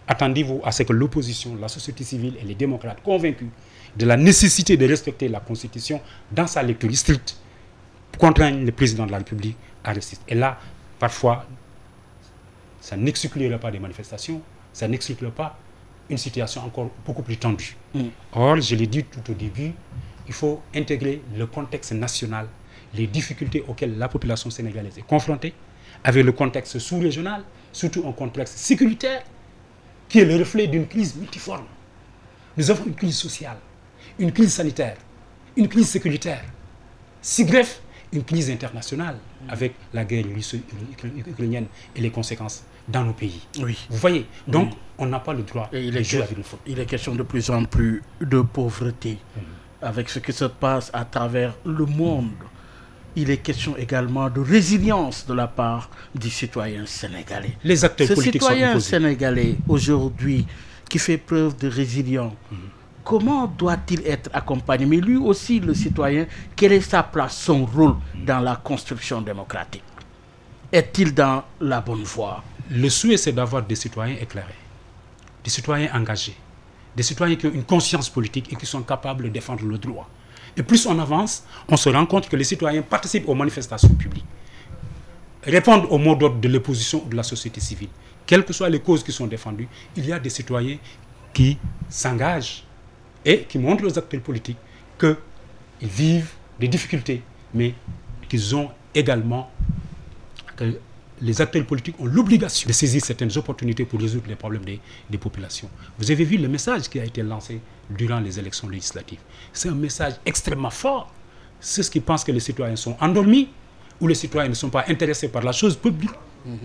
Speaker 2: attendez-vous à ce que l'opposition, la société civile et les démocrates convaincus de la nécessité de respecter la Constitution dans sa lecture stricte contraignent le président de la République à résister. Et là, parfois, ça n'exclurait pas des manifestations, ça n'exclurait pas une situation encore beaucoup plus tendue. Or, je l'ai dit tout au début, il faut intégrer le contexte national, les difficultés auxquelles la population sénégalaise est confrontée, avec le contexte sous-régional, surtout un contexte sécuritaire, qui est le reflet d'une crise multiforme. Nous avons une crise sociale, une crise sanitaire, une crise sécuritaire, si greffe une crise internationale avec la guerre russo-ukrainienne et les conséquences dans nos pays.
Speaker 1: Oui.
Speaker 2: Vous voyez, donc on n'a pas le droit de jouer avec le feu.
Speaker 1: Il est question de plus en plus de pauvreté. avec ce qui se passe à travers le monde, il est question également de résilience de la part du citoyen sénégalais.
Speaker 2: Les acteurs politiques sont imposés.
Speaker 1: Ce citoyen sénégalais, aujourd'hui, qui fait preuve de résilience, comment doit-il être accompagné? Mais lui aussi, le citoyen, quelle est sa place, son rôle dans la construction démocratique? Est-il dans la bonne voie?
Speaker 2: Le souhait, c'est d'avoir des citoyens éclairés, des citoyens engagés, des citoyens qui ont une conscience politique et qui sont capables de défendre le droit. Et plus on avance, on se rend compte que les citoyens participent aux manifestations publiques, répondent au mot d'ordre de l'opposition ou de la société civile. Quelles que soient les causes qui sont défendues, il y a des citoyens qui s'engagent et qui montrent aux acteurs politiques qu'ils vivent des difficultés, mais qu'ils ont également, que les acteurs politiques ont l'obligation de saisir certaines opportunités pour résoudre les problèmes des populations. Vous avez vu le message qui a été lancé durant les élections législatives. C'est un message extrêmement fort. Ceux qui pensent que les citoyens sont endormis ou les citoyens ne sont pas intéressés par la chose publique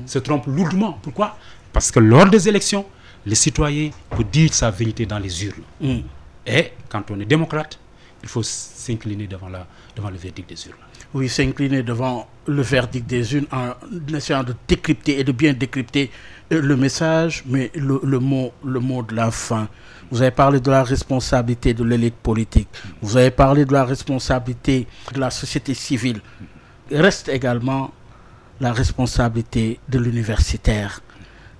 Speaker 2: se trompent lourdement. Pourquoi? Parce que lors des élections, les citoyens peuvent dire sa vérité dans les urnes. Et quand on est démocrate, il faut s'incliner devant le verdict des urnes.
Speaker 1: Oui, s'incliner devant le verdict des urnes en essayant de décrypter et de bien décrypter le message, mais le mot de la fin. Vous avez parlé de la responsabilité de l'élite politique. Vous avez parlé de la responsabilité de la société civile. Reste également la responsabilité de l'universitaire.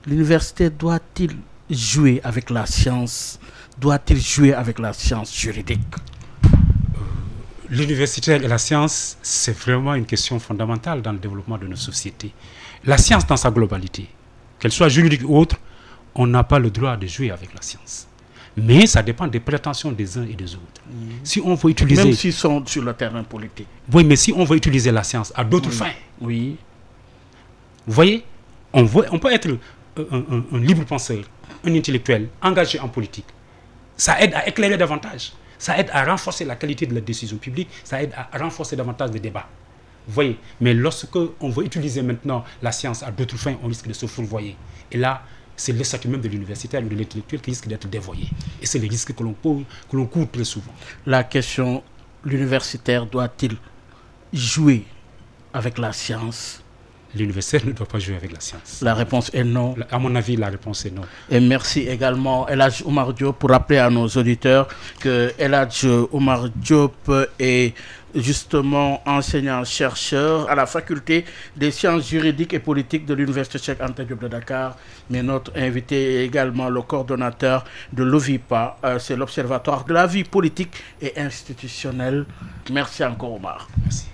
Speaker 1: L'universitaire doit-il jouer avec la science? Doit-il jouer avec la science juridique?
Speaker 2: L'universitaire et la science, c'est vraiment une question fondamentale dans le développement de nos sociétés. La science dans sa globalité, qu'elle soit juridique ou autre, on n'a pas le droit de jouer avec la science. Mais ça dépend des prétentions des uns et des autres. Si on veut utiliser...
Speaker 1: Même s'ils sont sur le terrain politique.
Speaker 2: Oui, mais si on veut utiliser la science à d'autres fins.
Speaker 1: Oui.
Speaker 2: Vous voyez, on peut être un libre penseur, un intellectuel, engagé en politique. Ça aide à éclairer davantage. Ça aide à renforcer la qualité de la décision publique. Ça aide à renforcer davantage les débats. Vous voyez, mais lorsque on veut utiliser maintenant la science à d'autres fins, on risque de se fourvoyer. Et là, c'est le statut même de l'universitaire ou de l'intellectuel qui risque d'être dévoyé. Et c'est le risque que l'on court très souvent.
Speaker 1: La question, l'universitaire doit-il jouer avec la science?
Speaker 2: L'universitaire ne doit pas jouer avec la science.
Speaker 1: La réponse est non.
Speaker 2: À mon avis, la réponse est non.
Speaker 1: Et merci également El Hadj Oumar Diop pour rappeler à nos auditeurs que El Hadj Oumar Diop est justement enseignant-chercheur à la faculté des sciences juridiques et politiques de l'Université Cheikh Anta Diop de Dakar. Mais notre invité est également le coordonnateur de l'OVIPA, c'est l'Observatoire de la vie politique et institutionnelle. Merci encore Oumar.
Speaker 2: Merci.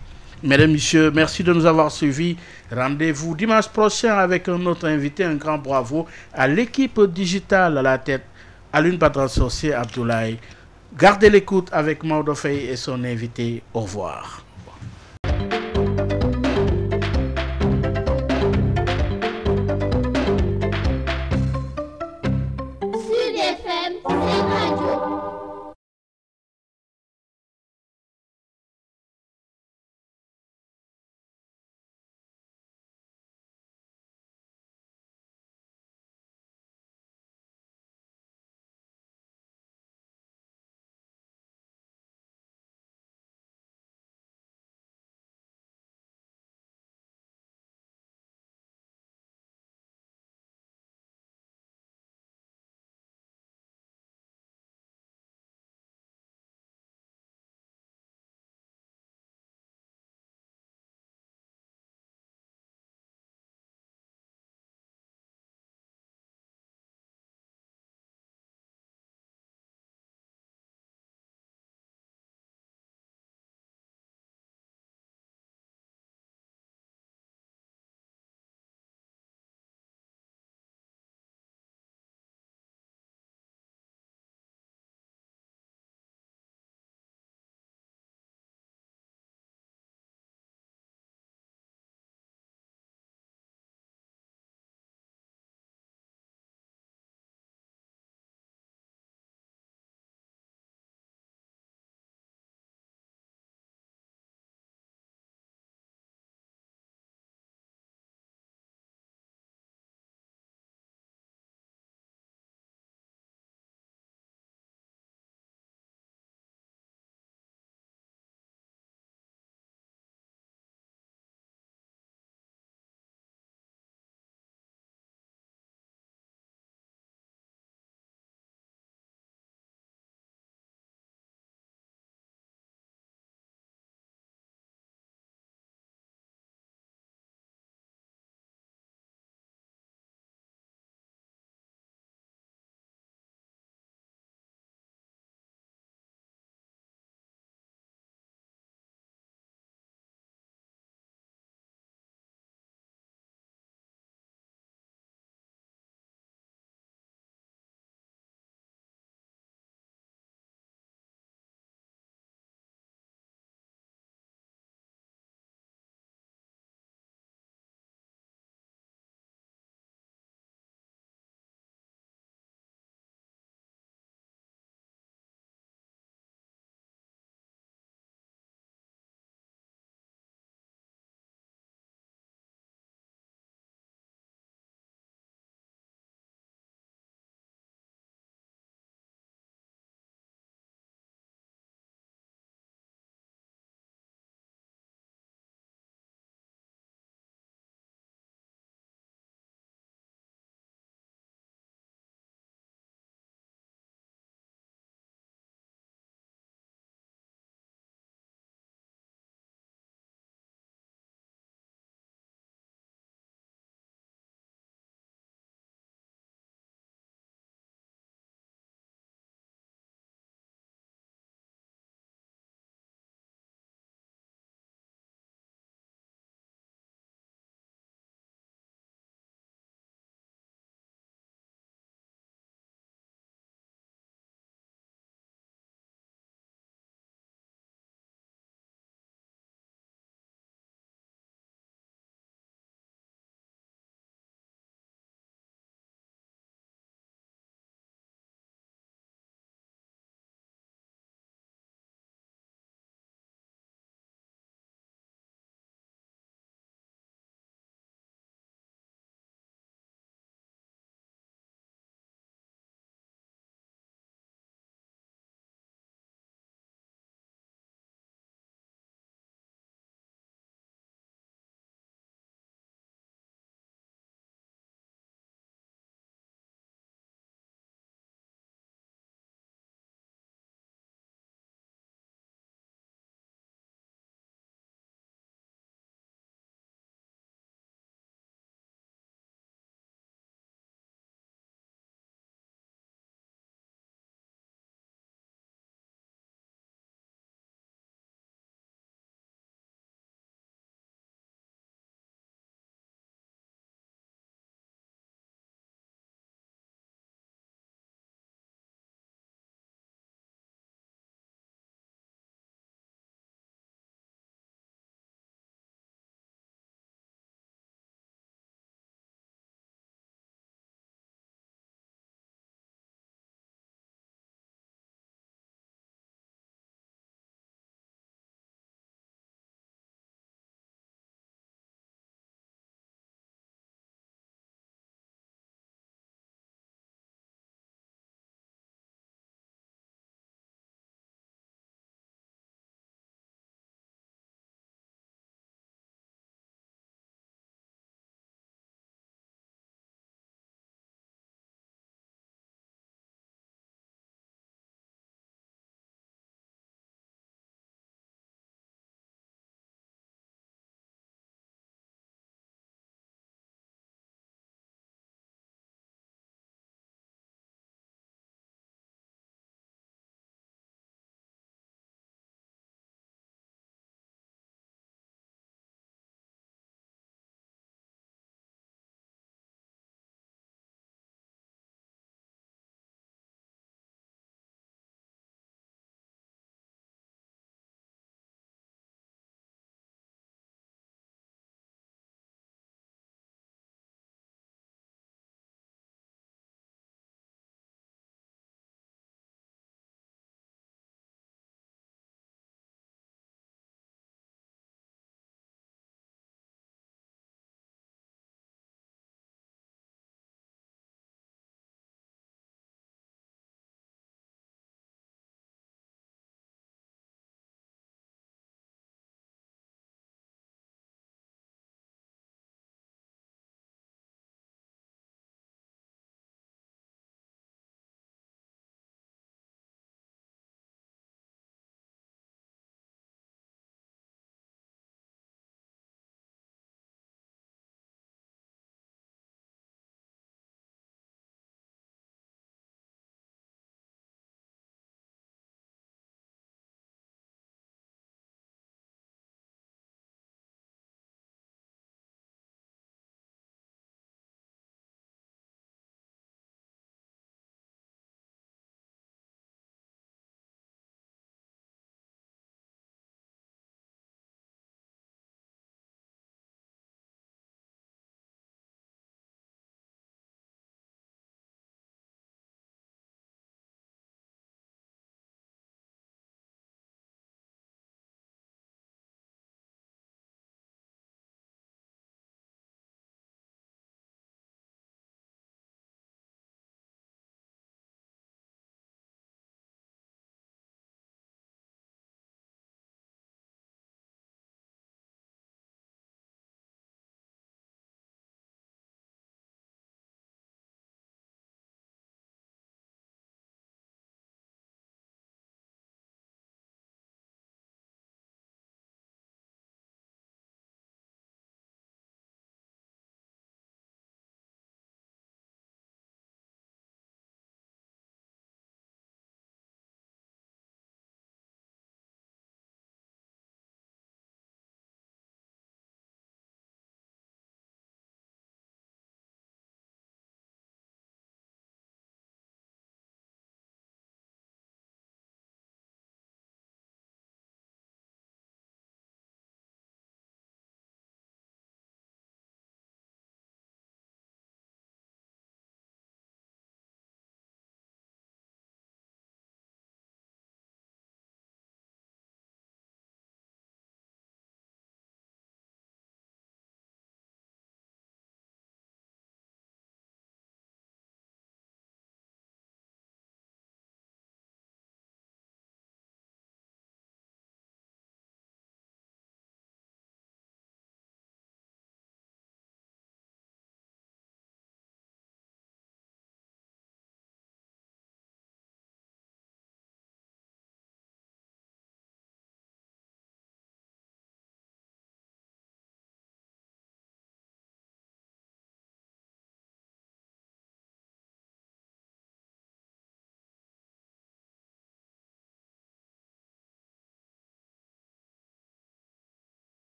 Speaker 1: Mesdames, Messieurs, merci de nous avoir suivis. Rendez-vous dimanche prochain avec un autre invité. Un grand bravo à l'équipe digitale à la tête, Alioune Badara Socé, Abdoulaye. Gardez l'écoute avec Maodo Faye et son invité. Au revoir.